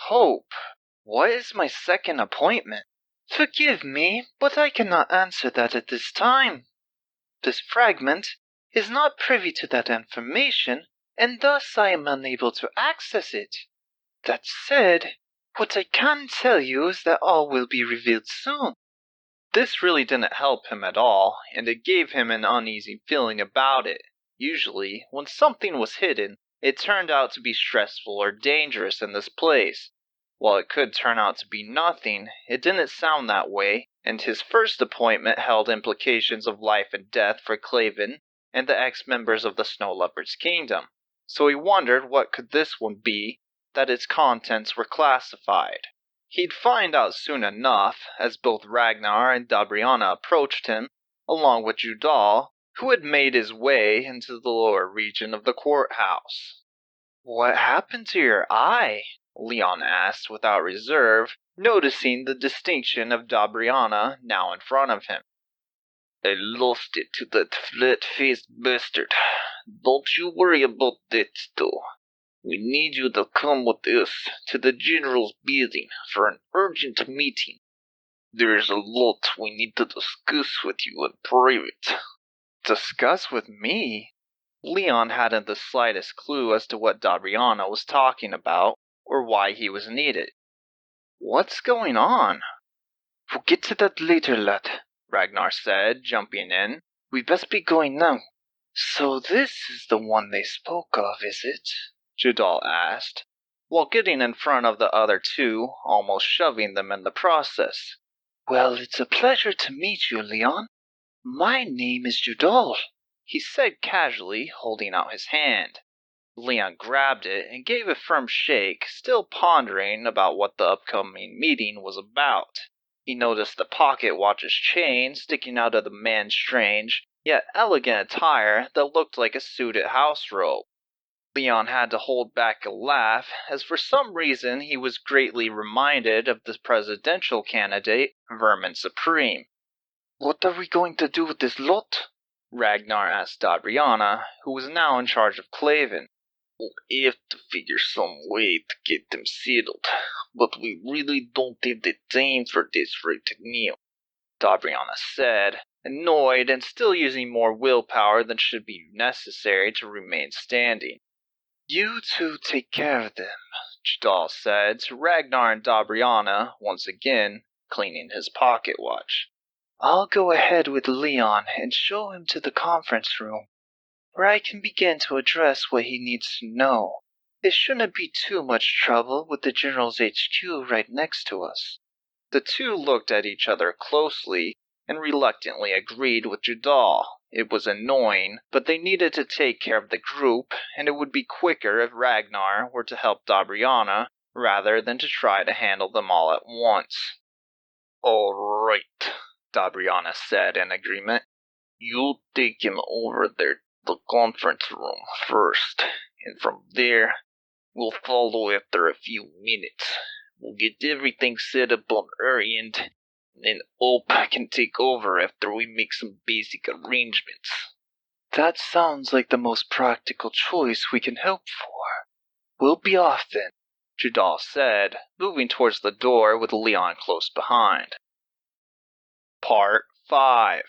Hope, what is my second appointment? Forgive me, but I cannot answer that at this time. This fragment is not privy to that information, and thus I am unable to access it. That said, what I can tell you is that all will be revealed soon. This really didn't help him at all, and it gave him an uneasy feeling about it. Usually, when something was hidden, it turned out to be stressful or dangerous in this place. While it could turn out to be nothing, it didn't sound that way, and his first appointment held implications of life and death for Claven and the ex-members of the Snow Leopard's kingdom. So he wondered what could this one be, that its contents were classified. He'd find out soon enough, as both Ragnar and Dabriana approached him, along with Judal, who had made his way into the lower region of the courthouse. What happened to your eye? Leon asked without reserve, noticing the distinction of Dabriana now in front of him. I lost it to that flat-faced bastard. Don't you worry about that, though. We need you to come with us to the General's building for an urgent meeting. There's a lot we need to discuss with you in private. Discuss with me? Leon hadn't the slightest clue as to what Dabriana was talking about, or why he was needed. What's going on? We'll get to that later, lad, Ragnar said, jumping in. We best be going now. So this is the one they spoke of, is it? Judal asked, while getting in front of the other 2, almost shoving them in the process. Well, it's a pleasure to meet you, Leon. My name is Judal, he said casually, holding out his hand. Leon grabbed it and gave a firm shake, still pondering about what the upcoming meeting was about. He noticed the pocket watch's chain sticking out of the man's strange, yet elegant attire that looked like a suited house robe. Leon had to hold back a laugh, as for some reason he was greatly reminded of the presidential candidate, Vermin Supreme. What are we going to do with this lot? Ragnar asked Dabriana, who was now in charge of Claven. We have to figure some way to get them settled, but we really don't have the time for this right now, Dabriana said, annoyed and still using more willpower than should be necessary to remain standing. You two take care of them, Jadal said to Ragnar and Dabriana, once again cleaning his pocket watch. I'll go ahead with Leon and show him to the conference room, where I can begin to address what he needs to know. It shouldn't be too much trouble with the General's HQ right next to us. The two looked at each other closely and reluctantly agreed with Jadal. It was annoying, but they needed to take care of the group, and it would be quicker if Ragnar were to help Dabriana rather than to try to handle them all at once. All right, Dabriana said in agreement. You'll take him over there to the conference room first, and from there, we'll follow after a few minutes. We'll get everything set up on our end, and then Ope can take over after we make some basic arrangements. That sounds like the most practical choice we can hope for. We'll be off then, Jadal said, moving towards the door with Leon close behind. Part 5.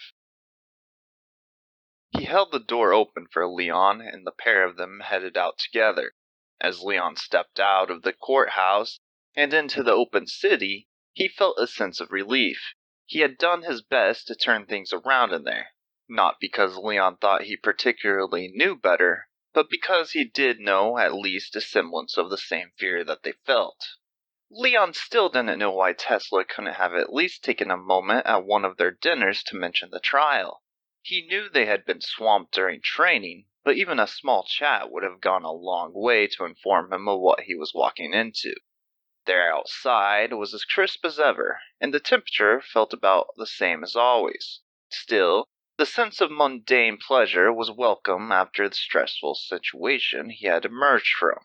He held the door open for Leon, and the pair of them headed out together. As Leon stepped out of the courthouse and into the open city, he felt a sense of relief. He had done his best to turn things around in there, not because Leon thought he particularly knew better, but because he did know at least a semblance of the same fear that they felt. Leon still didn't know why Tesla couldn't have at least taken a moment at one of their dinners to mention the trial. He knew they had been swamped during training, but even a small chat would have gone a long way to inform him of what he was walking into. There outside was as crisp as ever, and the temperature felt about the same as always. Still, the sense of mundane pleasure was welcome after the stressful situation he had emerged from.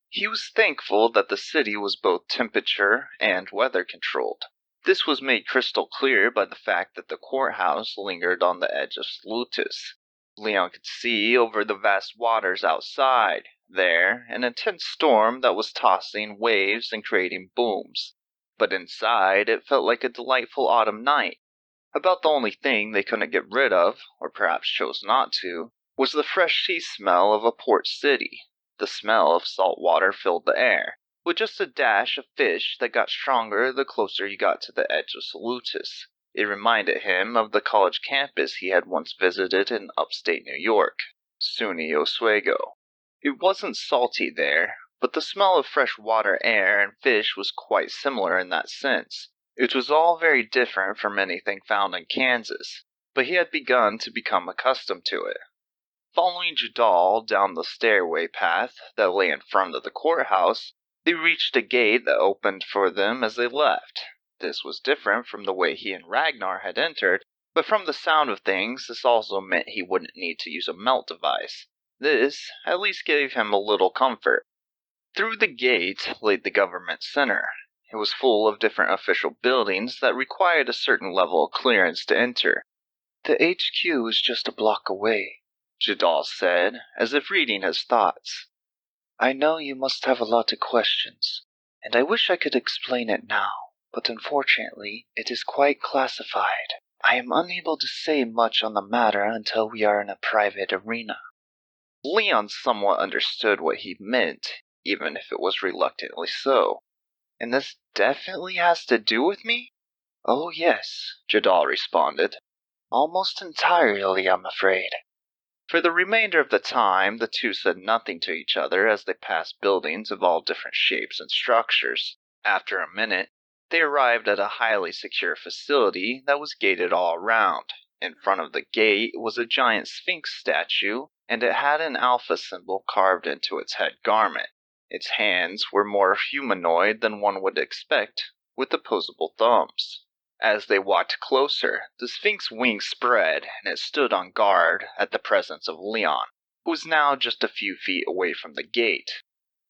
He was thankful that the city was both temperature and weather controlled. This was made crystal clear by the fact that the courthouse lingered on the edge of Salutis. Leon could see over the vast waters outside, there, an intense storm that was tossing waves and creating booms. But inside, it felt like a delightful autumn night. About the only thing they couldn't get rid of, or perhaps chose not to, was the fresh sea smell of a port city. The smell of salt water filled the air, with just a dash of fish that got stronger the closer you got to the edge of Salutis. It reminded him of the college campus he had once visited in upstate New York, SUNY Oswego. It wasn't salty there, but the smell of fresh water air and fish was quite similar in that sense. It was all very different from anything found in Kansas, but he had begun to become accustomed to it. Following Jadal down the stairway path that lay in front of the courthouse, they reached a gate that opened for them as they left. This was different from the way he and Ragnar had entered, but from the sound of things, this also meant he wouldn't need to use a melt device. This at least gave him a little comfort. Through the gate lay the government center. It was full of different official buildings that required a certain level of clearance to enter. The HQ is just a block away, Jadal said, as if reading his thoughts. I know you must have a lot of questions, and I wish I could explain it now, but unfortunately, it is quite classified. I am unable to say much on the matter until we are in a private arena. Leon somewhat understood what he meant, even if it was reluctantly so. And this definitely has to do with me? Oh yes, Jadal responded. Almost entirely, I'm afraid. For the remainder of the time, the two said nothing to each other as they passed buildings of all different shapes and structures. After a minute, they arrived at a highly secure facility that was gated all around. In front of the gate was a giant Sphinx statue, and it had an alpha symbol carved into its head garment. Its hands were more humanoid than one would expect, with opposable thumbs. As they walked closer, the Sphinx's wings spread, and it stood on guard at the presence of Leon, who was now just a few feet away from the gate.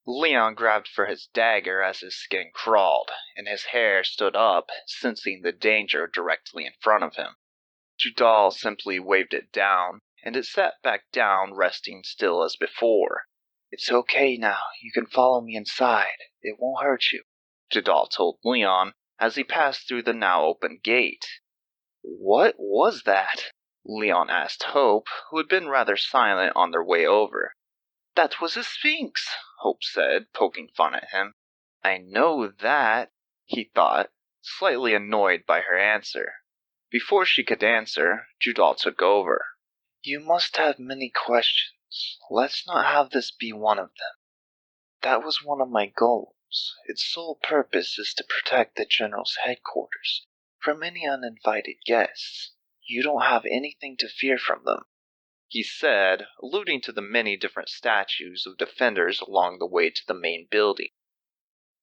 Leon grabbed for his dagger as his skin crawled, and his hair stood up, sensing the danger directly in front of him. Judal simply waved it down, and it sat back down, resting still as before. It's okay now. You can follow me inside. It won't hurt you, Judal told Leon as he passed through the now open gate. What was that? Leon asked Hope, who had been rather silent on their way over. That was a sphinx, Hope said, poking fun at him. I know that, he thought, slightly annoyed by her answer. Before she could answer, Judal took over. You must have many questions. Let's not have this be one of them. That was one of my goals. Its sole purpose is to protect the General's headquarters from any uninvited guests. You don't have anything to fear from them, he said, alluding to the many different statues of defenders along the way to the main building.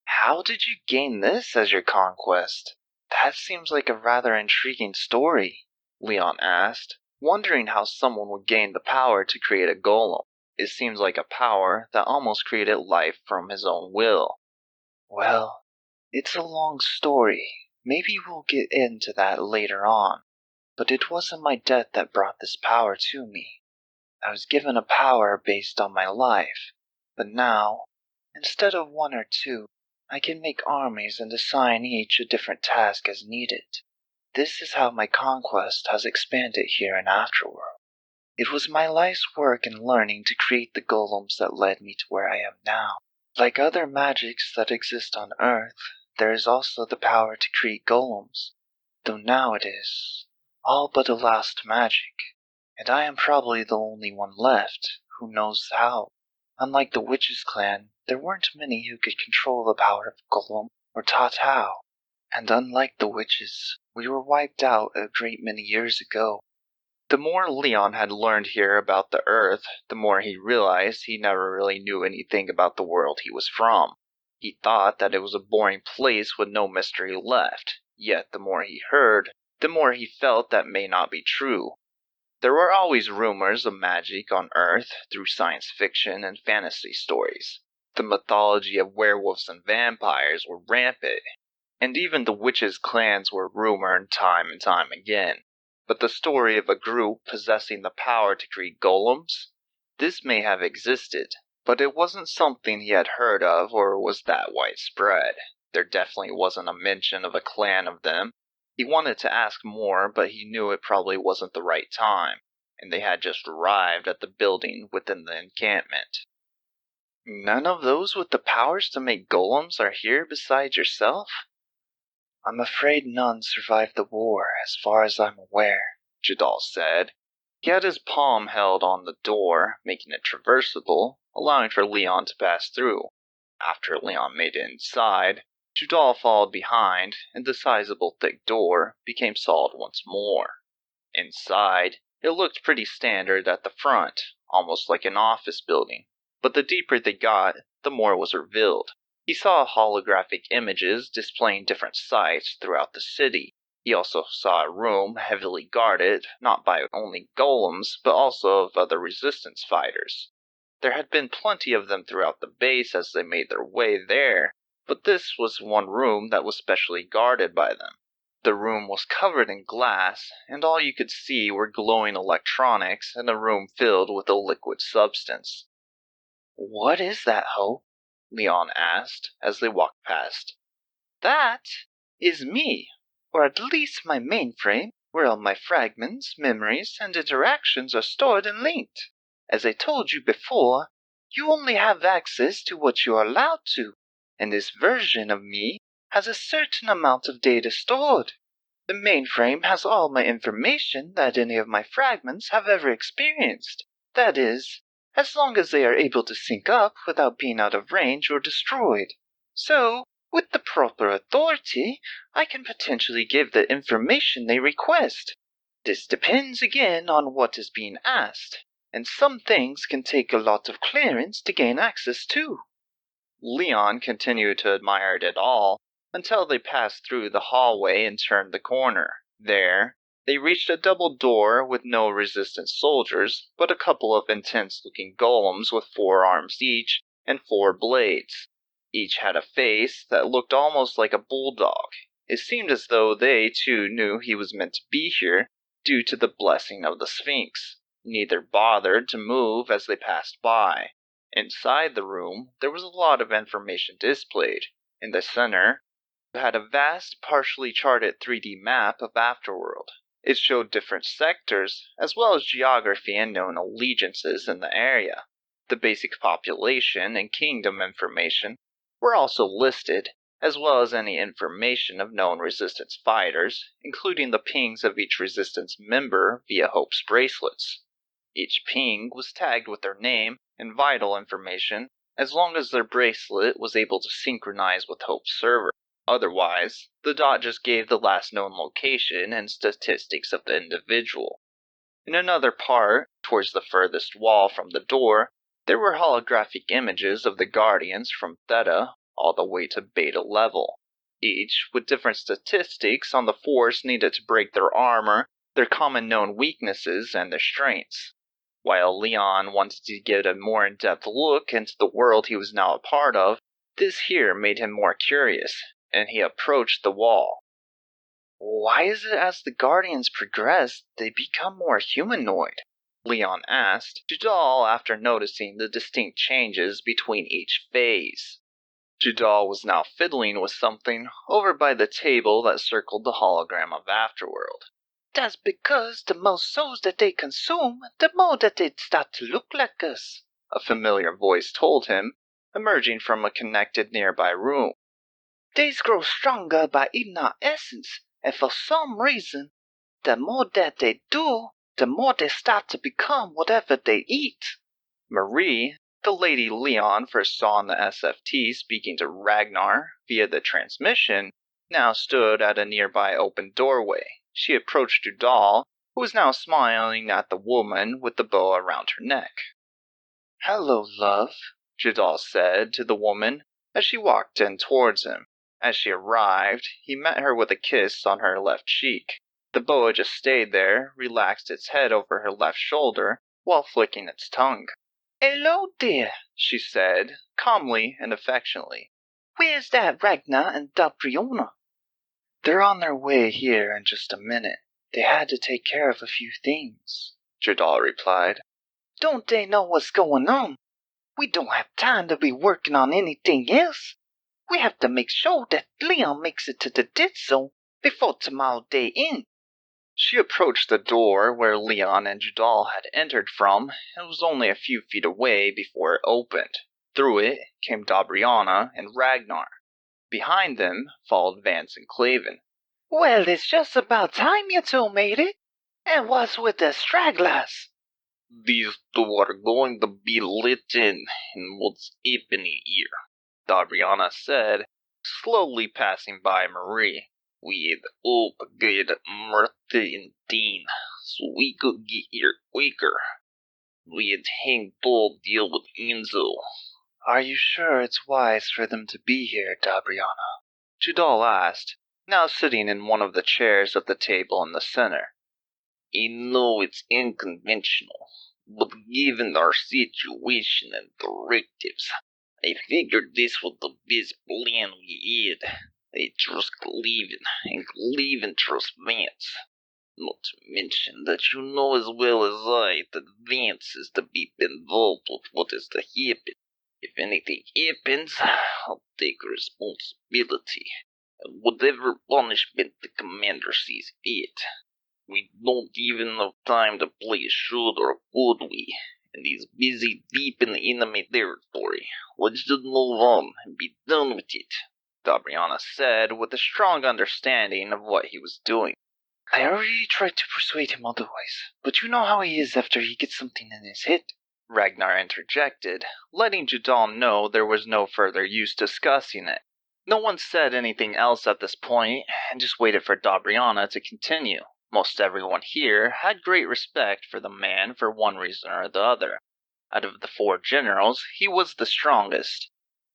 How did you gain this as your conquest? That seems like a rather intriguing story, Leon asked, wondering how someone would gain the power to create a golem. It seems like a power that almost created life from his own will. Well, it's a long story. Maybe we'll get into that later on. But it wasn't my death that brought this power to me. I was given a power based on my life. But now, instead of one or two, I can make armies and assign each a different task as needed. This is how my conquest has expanded here in Afterworld. It was my life's work and learning to create the golems that led me to where I am now. Like other magics that exist on Earth, there is also the power to create golems, though now it is all but a lost magic, and I am probably the only one left who knows how. Unlike the Witches' clan, there weren't many who could control the power of golem or taught how. And unlike the witches, we were wiped out a great many years ago. The more Leon had learned here about the Earth, the more he realized he never really knew anything about the world he was from. He thought that it was a boring place with no mystery left, yet the more he heard, the more he felt that may not be true. There were always rumors of magic on Earth through science fiction and fantasy stories. The mythology of werewolves and vampires were rampant, and even the witches' clans were rumored time and time again. But the story of a group possessing the power to create golems? This may have existed, but it wasn't something he had heard of or was that widespread. There definitely wasn't a mention of a clan of them. He wanted to ask more, but he knew it probably wasn't the right time, and they had just arrived at the building within the encampment. None of those with the powers to make golems are here besides yourself? I'm afraid none survived the war, as far as I'm aware, Judal said. He had his palm held on the door, making it traversable, allowing for Leon to pass through. After Leon made it inside, Judal followed behind, and the sizable thick door became solid once more. Inside, it looked pretty standard at the front, almost like an office building, but the deeper they got, the more was revealed. He saw holographic images displaying different sites throughout the city. He also saw a room heavily guarded, not by only golems, but also of other resistance fighters. There had been plenty of them throughout the base as they made their way there, but this was one room that was specially guarded by them. The room was covered in glass, and all you could see were glowing electronics in a room filled with a liquid substance. What is that, Hope? Leon asked as they walked past. That is me, or at least my mainframe, where all my fragments, memories, and interactions are stored and linked. As I told you before, you only have access to what you are allowed to, and this version of me has a certain amount of data stored. The mainframe has all my information that any of my fragments have ever experienced. That is, as long as they are able to sync up without being out of range or destroyed. So, with the proper authority, I can potentially give the information they request. This depends again on what is being asked, and some things can take a lot of clearance to gain access to. Leon continued to admire it all, until they passed through the hallway and turned the corner. There, they reached a double door with no resistance soldiers, but a couple of intense-looking golems with 4 arms each and 4 blades. Each had a face that looked almost like a bulldog. It seemed as though they, too, knew he was meant to be here due to the blessing of the Sphinx. Neither bothered to move as they passed by. Inside the room, there was a lot of information displayed. In the center, it had a vast, partially charted 3D map of Afterworld. It showed different sectors, as well as geography and known allegiances in the area. The basic population and kingdom information were also listed, as well as any information of known resistance fighters, including the pings of each resistance member via Hope's bracelets. Each ping was tagged with their name and vital information, as long as their bracelet was able to synchronize with Hope's server. Otherwise, the dot just gave the last known location and statistics of the individual. In another part, towards the furthest wall from the door, there were holographic images of the Guardians from Theta all the way to Beta level, each with different statistics on the force needed to break their armor, their common known weaknesses, and their strengths. While Leon wanted to get a more in-depth look into the world he was now a part of, this here made him more curious, and he approached the wall. Why is it as the Guardians progress, they become more humanoid? Leon asked Judal after noticing the distinct changes between each phase. Judal was now fiddling with something over by the table that circled the hologram of Afterworld. That's because the more souls that they consume, the more that they start to look like us, a familiar voice told him, emerging from a connected nearby room. They grow stronger by eating our essence, and for some reason, the more that they do, the more they start to become whatever they eat. Marie, the lady Leon first saw in the SFT speaking to Ragnar via the transmission, now stood at a nearby open doorway. She approached Judal, who was now smiling at the woman with the bow around her neck. Hello, love, Judal said to the woman as she walked in towards him. As she arrived, he met her with a kiss on her left cheek. The boa just stayed there, relaxed its head over her left shoulder, while flicking its tongue. Hello, dear, she said, calmly and affectionately. Where's that Ragnar and Dabriona? They're on their way here in just a minute. They had to take care of a few things, Judal replied. Don't they know what's going on? We don't have time to be working on anything else. We have to make sure that Leon makes it to the dead zone before tomorrow day ends. She approached the door where Leon and Judal had entered from and was only a few feet away before it opened. Through it came Dabriana and Ragnar. Behind them followed Vance and Claven. Well, it's just about time you two made it. And what's with the stragglers? These two are going to be let in what's happening here, Dabriana said, slowly passing by Marie. We had hoped to get Martha and Dean, so we could get here quicker. We had hang told deal with Enzo. Are you sure it's wise for them to be here, Dabriana? Judal asked, now sitting in one of the chairs at the table in the center. I know it's unconventional, but given our situation and directives, I figured this was the best plan we had. I trust Cleveland, and Cleveland trusts Vance. Not to mention that you know as well as I that Vance is to be involved with what is to happen. If anything happens, I'll take responsibility, and whatever punishment the commander sees fit. We don't even have time to play a should or a could we, and he's busy deep in the enemy territory. Let's just move on and be done with it, Dabriana said with a strong understanding of what he was doing. I already tried to persuade him otherwise, but you know how he is after he gets something in his head, Ragnar interjected, letting Judal know there was no further use discussing it. No one said anything else at this point, and just waited for Dabriana to continue. Most everyone here had great respect for the man for one reason or the other. Out of the 4 generals, he was the strongest.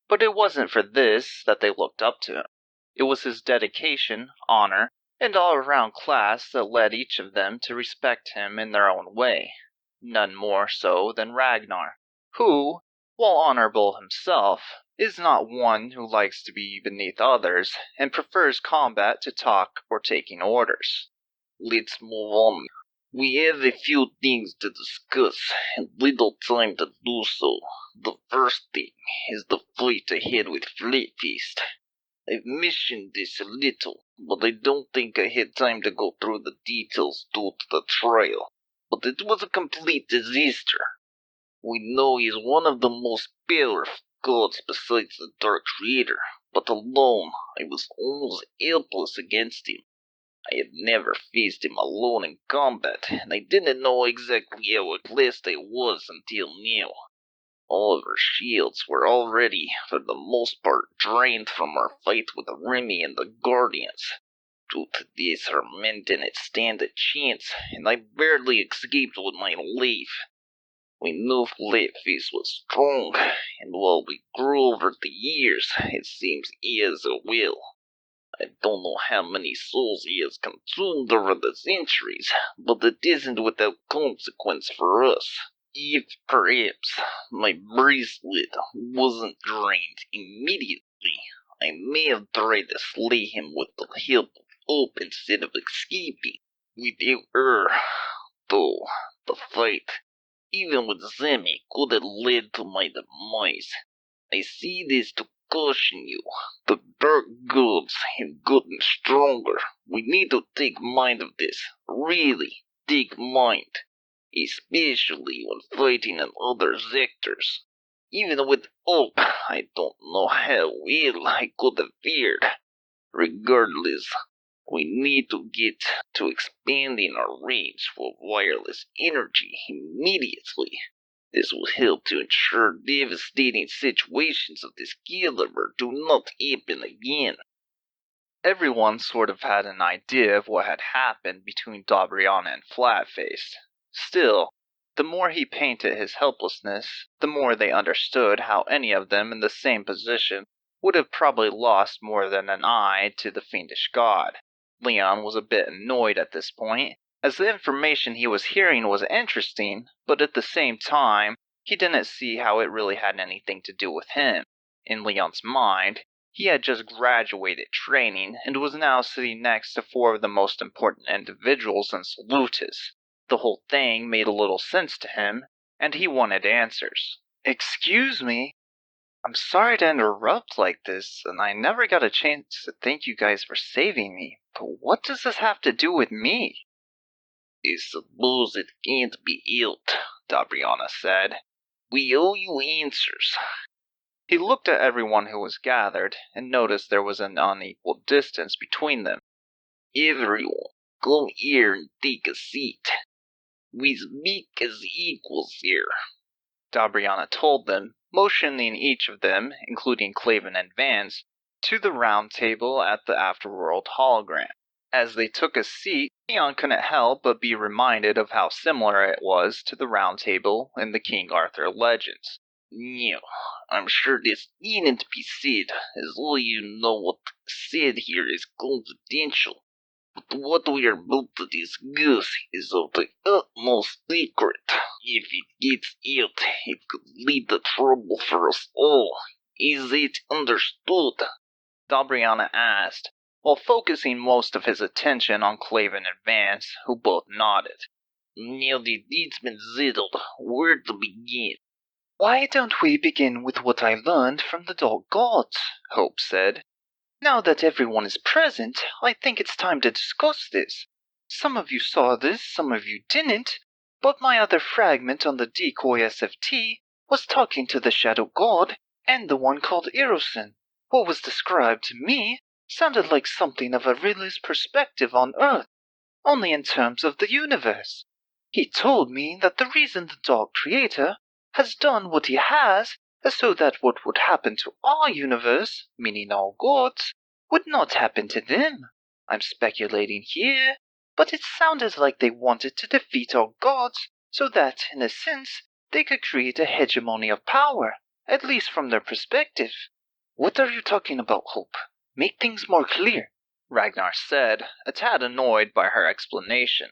But it wasn't for this that they looked up to him. It was his dedication, honor, and all-around class that led each of them to respect him in their own way. None more so than Ragnar, who, while honorable himself, is not one who likes to be beneath others and prefers combat to talk or taking orders. Let's move on. We have a few things to discuss, and little time to do so. The first thing is the fight ahead with Flatfeast. I've mentioned this a little, but I don't think I had time to go through the details due to the trial. But it was a complete disaster. We know he is one of the most powerful gods besides the Dark Creator, but alone I was almost helpless against him. I had never faced him alone in combat, and I didn't know exactly how blessed I was until now. All of our shields were already, for the most part, drained from our fight with Remy and the Guardians. Due to this, our men didn't stand a chance, and I barely escaped with my life. We knew Flatface was strong, and while we grew over the years, it seems he is a will. I don't know how many souls he has consumed over the centuries, but it isn't without consequence for us. If perhaps my bracelet wasn't drained immediately, I may have tried to slay him with the help of Hope instead of escaping. Without her, though, the fight, even with Zemi, could have led to my demise. I say this to caution you. The dark gods have gotten stronger. We need to take mind of this. Really, take mind. Especially when fighting in other sectors. Even with hope, I don't know how well I could have fared. Regardless, we need to get to expanding our range for wireless energy immediately. This will help to ensure devastating situations of this caliber do not happen again. Everyone sort of had an idea of what had happened between Dabriana and Flatface. Still, the more he painted his helplessness, the more they understood how any of them in the same position would have probably lost more than an eye to the fiendish god. Leon was a bit annoyed at this point, as the information he was hearing was interesting, but at the same time, he didn't see how it really had anything to do with him. In Leon's mind, he had just graduated training and was now sitting next to four of the most important individuals in Salutis. The whole thing made a little sense to him, and he wanted answers. "Excuse me, I'm sorry to interrupt like this, and I never got a chance to thank you guys for saving me, but what does this have to do with me?" I suppose it can't be helped, Dabriana said. We owe you answers. He looked at everyone who was gathered, and noticed there was an unequal distance between them. Everyone, come here and take a seat. We speak as equals here, Dabriana told them, motioning each of them, including Claven and Vance, to the round table at the Afterworld hologram. As they took a seat, Leon couldn't help but be reminded of how similar it was to the round table in the King Arthur legends. Now, I'm sure this needn't be said, as all you know what said here is confidential. But what we are about to discuss is of the utmost secret. If it gets out, it could lead to trouble for us all. Is it understood? Dabriana asked, while focusing most of his attention on Claven and Vance, who both nodded. Now that it's been settled, where to begin? "Why don't we begin with what I learned from the Dark Gods?" Hope said. "Now that everyone is present, I think it's time to discuss this. Some of you saw this, some of you didn't, but my other fragment on the decoy SFT was talking to the Shadow God and the one called Erosin. What was described to me sounded like something of a realist perspective on Earth, only in terms of the universe. He told me that the reason the Dark Creator has done what he has is so that what would happen to our universe, meaning all gods, would not happen to them. I'm speculating here, but it sounded like they wanted to defeat our gods so that, in a sense, they could create a hegemony of power, at least from their perspective. What are you talking about, Hope?" make things more clear, Ragnar said, a tad annoyed by her explanation.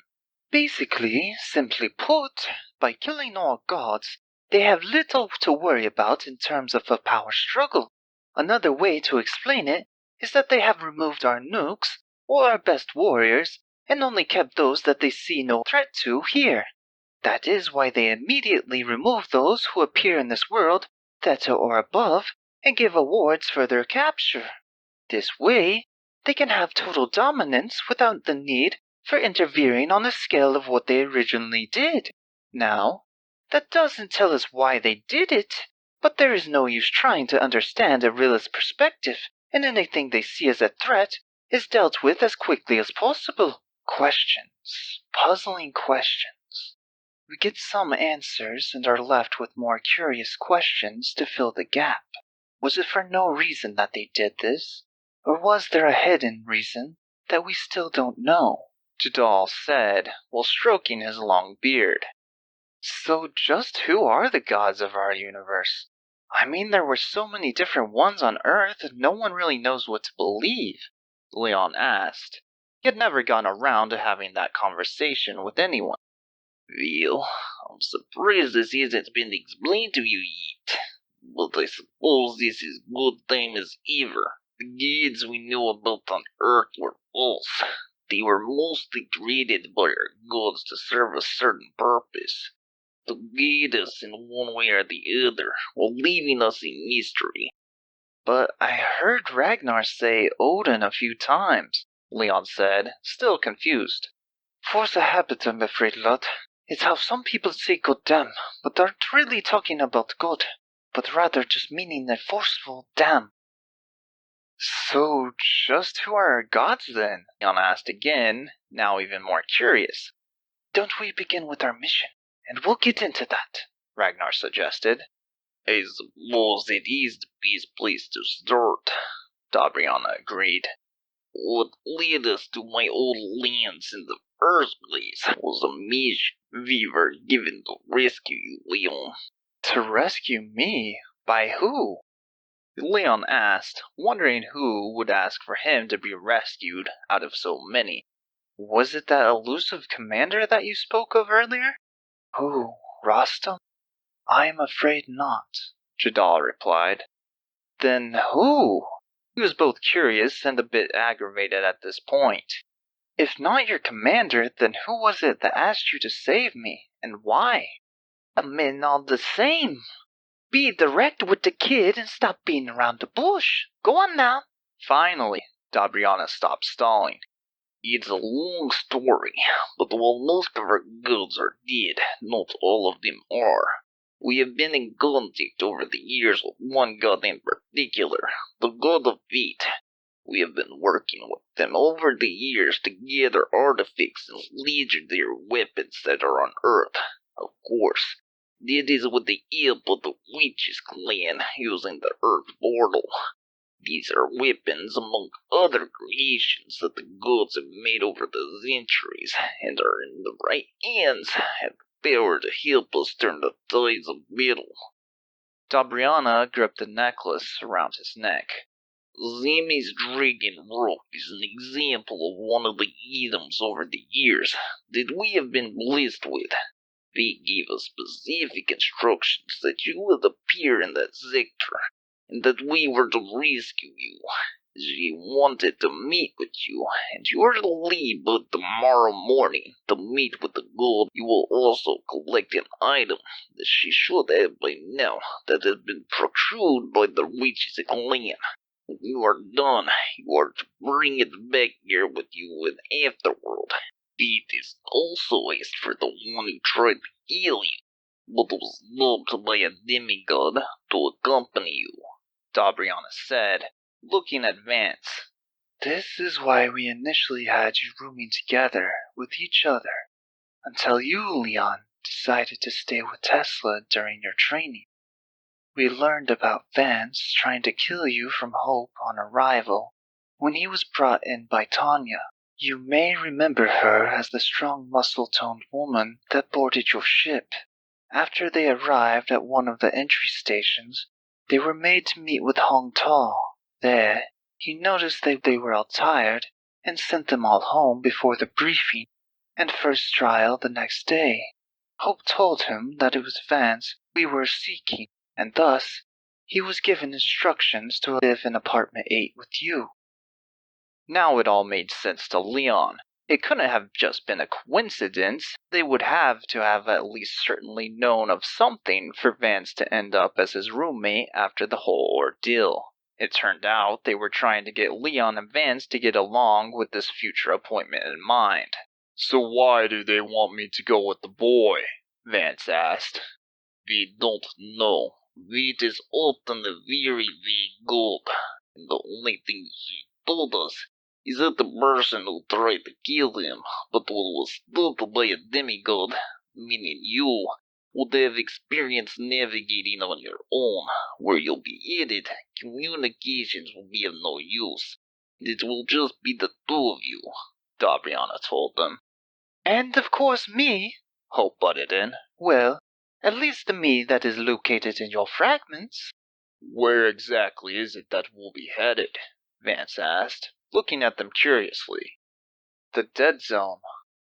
Basically, simply put, by killing all gods, they have little to worry about in terms of a power struggle. Another way to explain it is that they have removed our nukes, or our best warriors, and only kept those that they see no threat to here. That is why they immediately remove those who appear in this world, theta or above, and give awards for their capture. This way, they can have total dominance without the need for interfering on the scale of what they originally did. Now, that doesn't tell us why they did it, but there is no use trying to understand a realist perspective, and anything they see as a threat is dealt with as quickly as possible. Questions. Puzzling questions. We get some answers and are left with more curious questions to fill the gap. Was it for no reason that they did this? Or was there a hidden reason that we still don't know? Jadal said, while stroking his long beard. So just who are the gods of our universe? I mean, there were so many different ones on Earth, and no one really knows what to believe, Leon asked. He had never gone around to having that conversation with anyone. Well, I'm surprised this hasn't been explained to you yet, but I suppose this is good time as ever. The gods we know about on Earth were false. They were mostly created by our gods to serve a certain purpose, to guide us in one way or the other, while leaving us in mystery. But I heard Ragnar say Odin a few times, Leon said, still confused. Force a habit, I'm afraid, lad. It's how some people say goddamn, but aren't really talking about God, but rather just meaning a forceful damn. So, just who are our gods then? Leon asked again, now even more curious. Don't we begin with our mission, and we'll get into that, Ragnar suggested. I suppose it is the best place to start, Dabriana agreed. What led us to my old lands in the first place was a mission we were given to rescue you, Leon. To rescue me? By who? Leon asked, wondering who would ask for him to be rescued out of so many. Was it that elusive commander that you spoke of earlier? Who, Rostam? I am afraid not, Jadal replied. Then who? He was both curious and a bit aggravated at this point. If not your commander, then who was it that asked you to save me, and why? I mean, all the same. Be direct with the kid and stop beating around the bush. Go on now. Finally, Dabriana stopped stalling. It's a long story, but while most of our gods are dead, not all of them are. We have been in contact over the years with one god in particular, the god of fate. We have been working with them over the years to gather artifacts and legendary weapons that are on Earth. Of course, that is with the help of the Witches clan using the Earth portal. These are weapons, among other creations that the gods have made over the centuries, and are in the right hands, have the power to help us turn the tides of battle. Dabriana gripped the necklace around his neck. Zemi's Dragon Rock is an example of one of the items over the years that we have been blessed with. They gave us specific instructions that you would appear in that sector, and that we were to rescue you. She wanted to meet with you, and you are to leave but tomorrow morning to meet with the god. You will also collect an item that she should have by now that has been procured by the witches clan. When you are done, you are to bring it back here with you in Afterworld. It is also asked for the one who tried to kill you, but was loved by a demigod to accompany you, Dabriana said, looking at Vance. This is why we initially had you rooming together with each other, until you, Leon, decided to stay with Tesla during your training. We learned about Vance trying to kill you from Hope on arrival when he was brought in by Tanya. You may remember her as the strong muscle-toned woman that boarded your ship. After they arrived at one of the entry stations, they were made to meet with Hong Ta. There, He noticed that they were all tired and sent them all home before the briefing and first trial the next day. Hope told him that it was Vance we were seeking, and thus he was given instructions to live in apartment 8 with you. Now it all made sense to Leon. It couldn't have just been a coincidence. They would have to have at least certainly known of something for Vance to end up as his roommate after the whole ordeal. It turned out they were trying to get Leon and Vance to get along with this future appointment in mind. So why do they want me to go with the boy? Vance asked. We don't know. It is often very good, and the only thing he told us is that the person who tried to kill him, but who was stopped by a demigod, meaning you, would have experience navigating on your own. Where you'll be headed, communications will be of no use. It will just be the two of you, Dabriana told them. And of course me, Hope butted in. Well, at least the me that is located in your fragments. Where exactly is it that we'll be headed? Vance asked, looking at them curiously. The dead zone,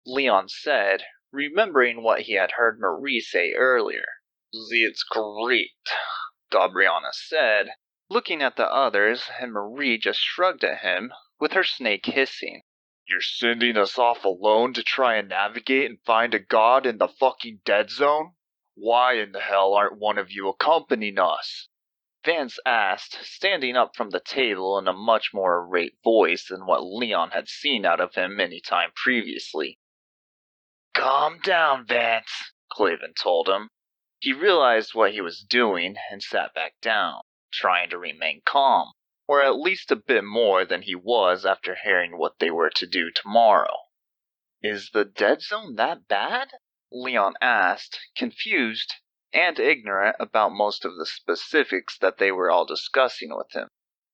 Leon said, remembering what he had heard Marie say earlier. That's correct, Dabriana said, looking at the others, and Marie just shrugged at him, with her snake hissing. You're sending us off alone to try and navigate and find a god in the fucking dead zone? Why in the hell aren't one of you accompanying us? Vance asked, standing up from the table in a much more irate voice than what Leon had seen out of him any time previously. Calm down, Vance, Clavin told him. He realized what he was doing and sat back down, trying to remain calm, or at least a bit more than he was after hearing what they were to do tomorrow. Is the dead zone that bad? Leon asked, confused and ignorant about most of the specifics that they were all discussing with him.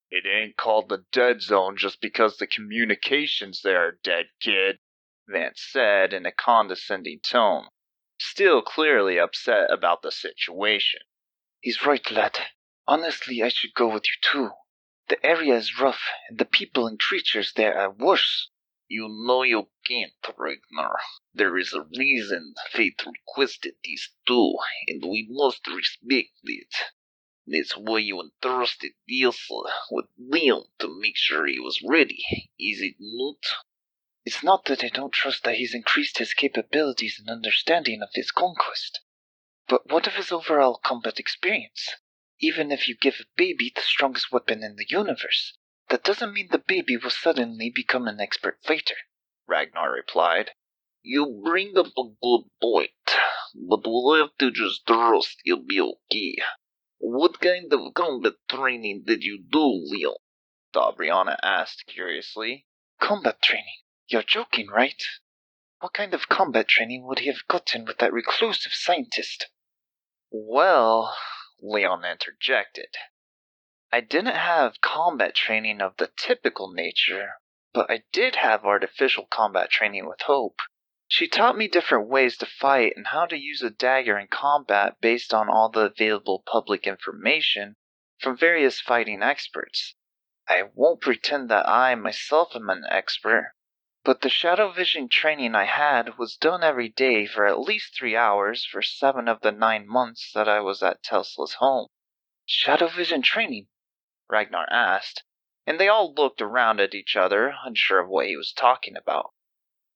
It ain't called the dead zone just because the communications there are dead, kid, Vance said in a condescending tone, still clearly upset about the situation. He's right, lad. Honestly, I should go with you too. The area is rough, and the people and creatures there are worse. You know you can't, Ragnar. There is a reason fate requested these two, and we must respect it. That's why you entrusted Ilsa with Leon to make sure he was ready, is it not? It's not that I don't trust that he's increased his capabilities and understanding of his conquest. But what of his overall combat experience? Even if you give a baby the strongest weapon in the universe, that doesn't mean the baby will suddenly become an expert fighter, Ragnar replied. You bring up a good point, but we'll have to just trust you'll be okay. What kind of combat training did you do, Leon? Dabriana asked curiously. Combat training? You're joking, right? What kind of combat training would he have gotten with that reclusive scientist? Well, Leon interjected. I didn't have combat training of the typical nature, but I did have artificial combat training with Hope. She taught me different ways to fight and how to use a dagger in combat based on all the available public information from various fighting experts. I won't pretend that I myself am an expert, but the shadow vision training I had was done every day for at least 3 hours for 7 of the 9 months that I was at Tesla's home. Shadow vision training? Ragnar asked, and they all looked around at each other, unsure of what he was talking about.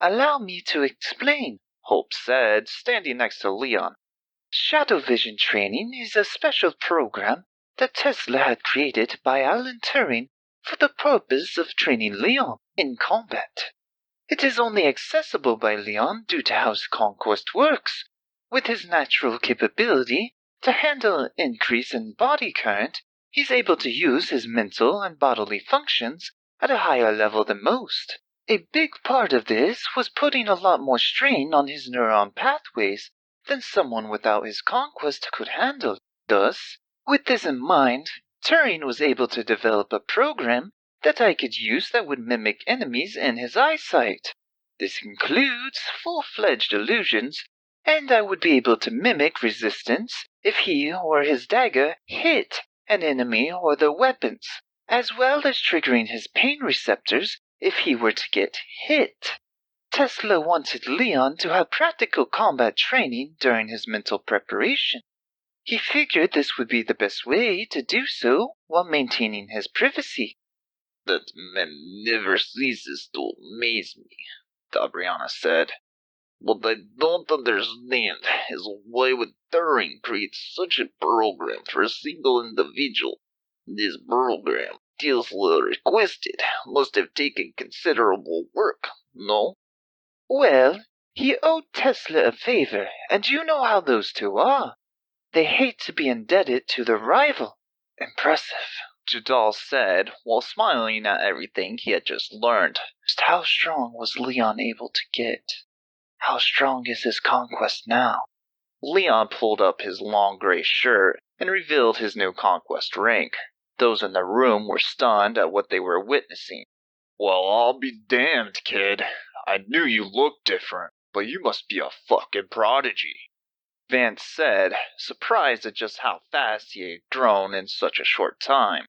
Allow me to explain, Hope said, standing next to Leon. Shadow vision training is a special program that Tesla had created by Alan Turing for the purpose of training Leon in combat. It is only accessible by Leon due to how his conquest works. With his natural capability to handle an increase in body current, he's able to use his mental and bodily functions at a higher level than most. A big part of this was putting a lot more strain on his neuron pathways than someone without his conquest could handle. Thus, with this in mind, Turing was able to develop a program that I could use that would mimic enemies in his eyesight. This includes full-fledged illusions, and I would be able to mimic resistance if he or his dagger hit an enemy or their weapons. as well as triggering his pain receptors if he were to get hit. Tesla wanted Leon to have practical combat training during his mental preparation. He figured this would be the best way to do so while maintaining his privacy. That man never ceases to amaze me, Gabriana said. What I don't understand is why would Turing create such a program for a single individual? This program Tesla requested must have taken considerable work, no? Well, he owed Tesla a favor, and you know how those two are. They hate to be indebted to their rival. Impressive, Jadal said while smiling at everything he had just learned. Just how strong was Leon able to get? How strong is his conquest now? Leon pulled up his long gray shirt and revealed his new conquest rank. Those in the room were stunned at what they were witnessing. Well, I'll be damned, kid. I knew you looked different, but you must be a fucking prodigy, Vance said, surprised at just how fast he had grown in such a short time.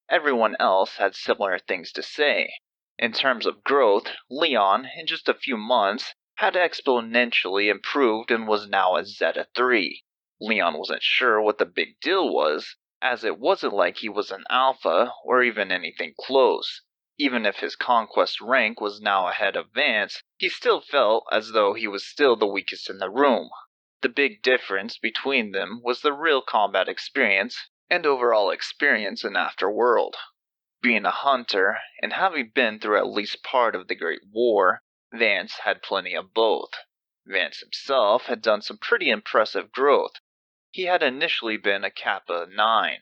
Everyone else had similar things to say. In terms of growth, Leon, in just a few months, had exponentially improved and was now a Zeta 3. Leon wasn't sure what the big deal was, as it wasn't like he was an Alpha or even anything close. Even if his conquest rank was now ahead of Vance, he still felt as though he was still the weakest in the room. The big difference between them was the real combat experience and overall experience in Afterworld. Being a hunter, and having been through at least part of the Great War, Vance had plenty of both. Vance himself had done some pretty impressive growth. He had initially been a Kappa 9,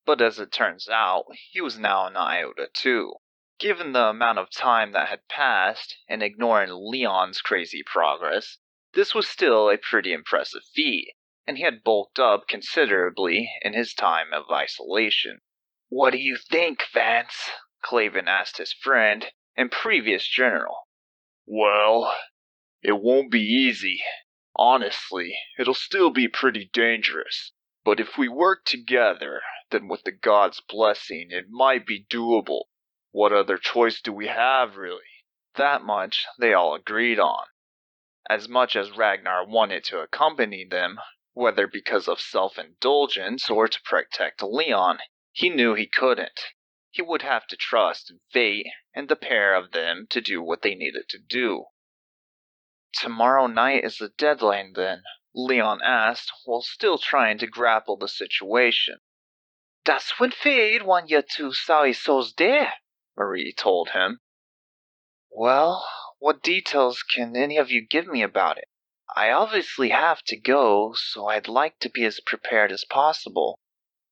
but as it turns out, he was now an Iota 2. Given the amount of time that had passed, and ignoring Leon's crazy progress, this was still a pretty impressive feat, and he had bulked up considerably in his time of isolation. What do you think, Vance? Clavin asked his friend and previous general. Well, it won't be easy. Honestly, it'll still be pretty dangerous. But if we work together, then with the gods' blessing, it might be doable. What other choice do we have, really? That much they all agreed on. As much as Ragnar wanted to accompany them, whether because of self-indulgence or to protect Leon, he knew he couldn't. He would have to trust in fate and the pair of them to do what they needed to do. Tomorrow night is the deadline then? Leon asked while still trying to grapple the situation. Das when Fade want you to saw souls there, Marie told him. Well, what details can any of you give me about it? I obviously have to go, so I'd like to be as prepared as possible.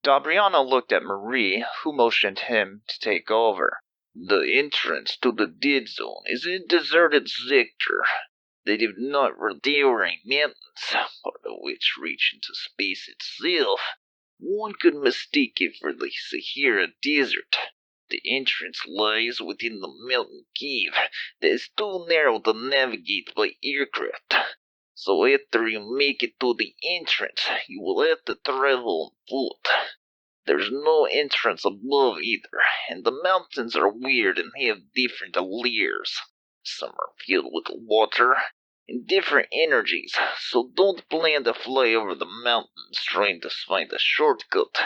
Dabriana looked at Marie, who motioned him to take over. The entrance to the dead zone is a deserted sector. They do not towering mountains, part of which reach into space itself. One could mistake it for the Sahara Desert. The entrance lies within the mountain cave that is too narrow to navigate by aircraft. So after you make it to the entrance, you will have to travel on foot. There's no entrance above either, and the mountains are weird and have different layers. Some are filled with water and different energies, so don't plan to fly over the mountains trying to find a shortcut,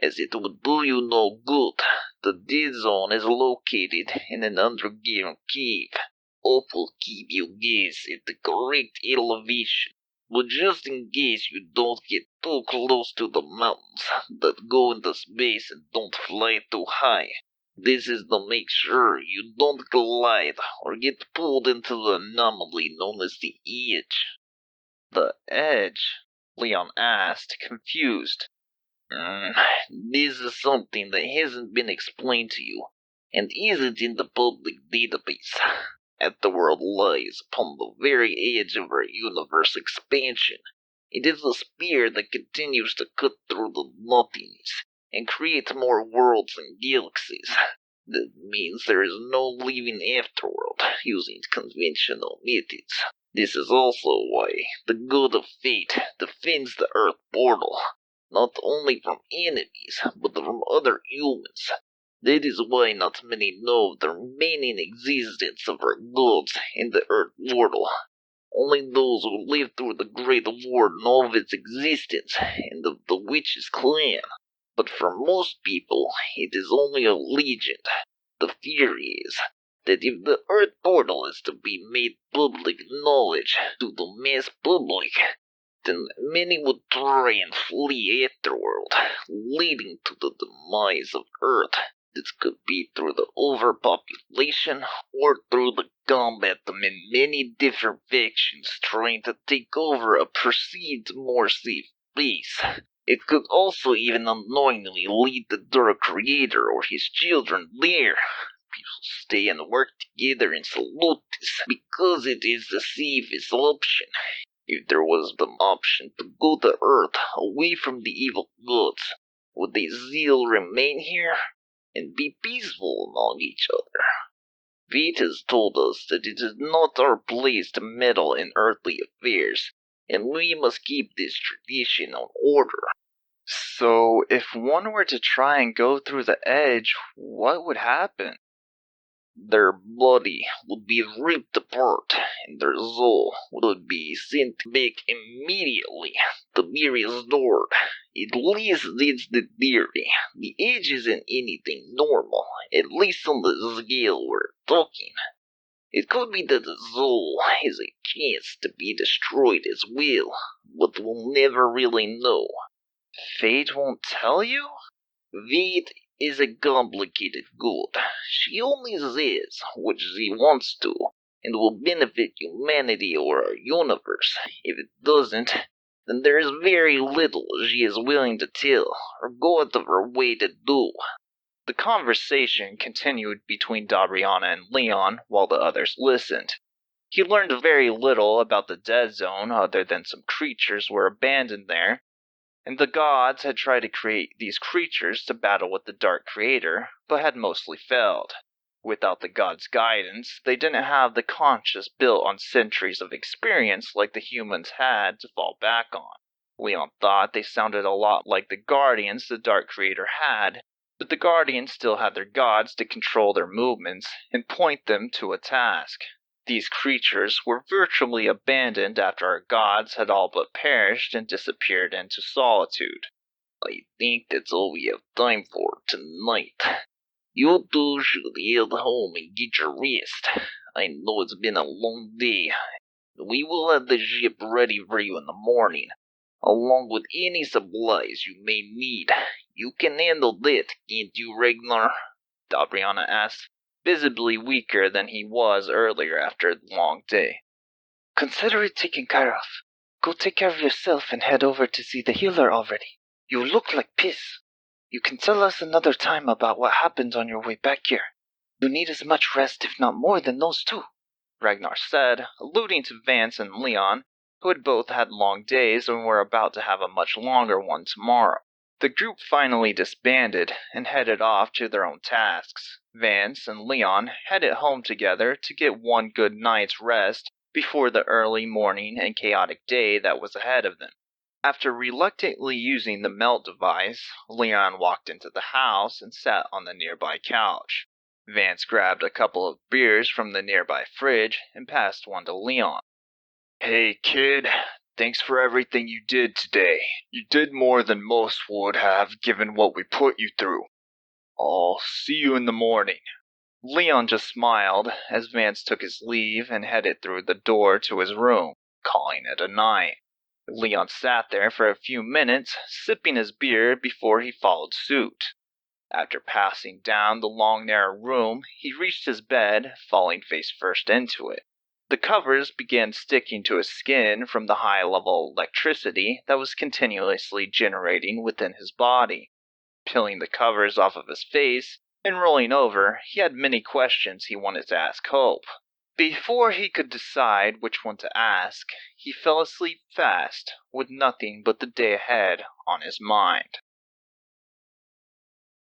as it would do you no good. The dead zone is located in an underground cave. Up will keep you guys at the correct elevation, but just in case you don't get too close to the mountains that go into space and don't fly too high. This is to make sure you don't glide or get pulled into the anomaly known as the edge. The edge? Leon asked, confused. This is something that hasn't been explained to you, and isn't in the public database. Afterworld lies upon the very edge of our universe expansion. It is a spear that continues to cut through the nothingness and create more worlds and galaxies. That means there is no leaving Afterworld using conventional methods. This is also why the God of Fate defends the Earth portal, not only from enemies, but from other humans. That is why not many know of the remaining existence of our gods in the Earth Portal. Only those who lived through the Great War know of its existence and of the Witch's clan. But for most people, it is only a legend. The theory is that if the Earth Portal is to be made public knowledge to the mass public, then many would try and flee Afterworld, leading to the demise of Earth. This could be through the overpopulation or through the combat among many different factions trying to take over a perceived more safe base. It could also even unknowingly lead the Dark Creator or his children there. People stay and work together and salute this because it is the safest option. If there was the option to go to Earth away from the evil gods, would they still remain here and be peaceful among each other? Fate has told us that it is not our place to meddle in earthly affairs, and we must keep this tradition on order. So, if one were to try and go through the edge, what would happen? Their body would be ripped apart, and their soul would be sent back immediately to be restored. At least that's the theory. The age isn't anything normal, at least on the scale we're talking. It could be that the soul has a chance to be destroyed as well, but we'll never really know. Fate won't tell you? Fate is a complicated god. She only says what she wants to, and will benefit humanity or our universe. If it doesn't, then there is very little she is willing to tell, or go out of her way to do. The conversation continued between Dabriana and Leon while the others listened. He learned very little about the Dead Zone other than some creatures were abandoned there, and the gods had tried to create these creatures to battle with the Dark Creator, but had mostly failed. Without the gods' guidance, they didn't have the conscience built on centuries of experience like the humans had to fall back on. Leon thought they sounded a lot like the Guardians the Dark Creator had, but the Guardians still had their gods to control their movements and point them to a task. These creatures were virtually abandoned after our gods had all but perished and disappeared into solitude. I think that's all we have time for tonight. You two should head home and get your rest. I know it's been a long day. We will have the ship ready for you in the morning, along with any supplies you may need. You can handle that, can't you, Ragnar? Dabriana asked, visibly weaker than he was earlier after the long day. Consider it taken care of. Go take care of yourself and head over to see the healer already. You look like piss. You can tell us another time about what happened on your way back here. You need as much rest, if not more, than those two, Ragnar said, alluding to Vance and Leon, who had both had long days and were about to have a much longer one tomorrow. The group finally disbanded and headed off to their own tasks. Vance and Leon headed home together to get one good night's rest before the early morning and chaotic day that was ahead of them. After reluctantly using the melt device, Leon walked into the house and sat on the nearby couch. Vance grabbed a couple of beers from the nearby fridge and passed one to Leon. Hey, kid. Thanks for everything you did today. You did more than most would have given what we put you through. I'll see you in the morning. Leon just smiled as Vance took his leave and headed through the door to his room, calling it a night. Leon sat there for a few minutes, sipping his beer before he followed suit. After passing down the long narrow room, he reached his bed, falling face first into it. The covers began sticking to his skin from the high-level electricity that was continuously generating within his body. Peeling the covers off of his face and rolling over, he had many questions he wanted to ask Hope. Before he could decide which one to ask, he fell asleep fast, with nothing but the day ahead on his mind.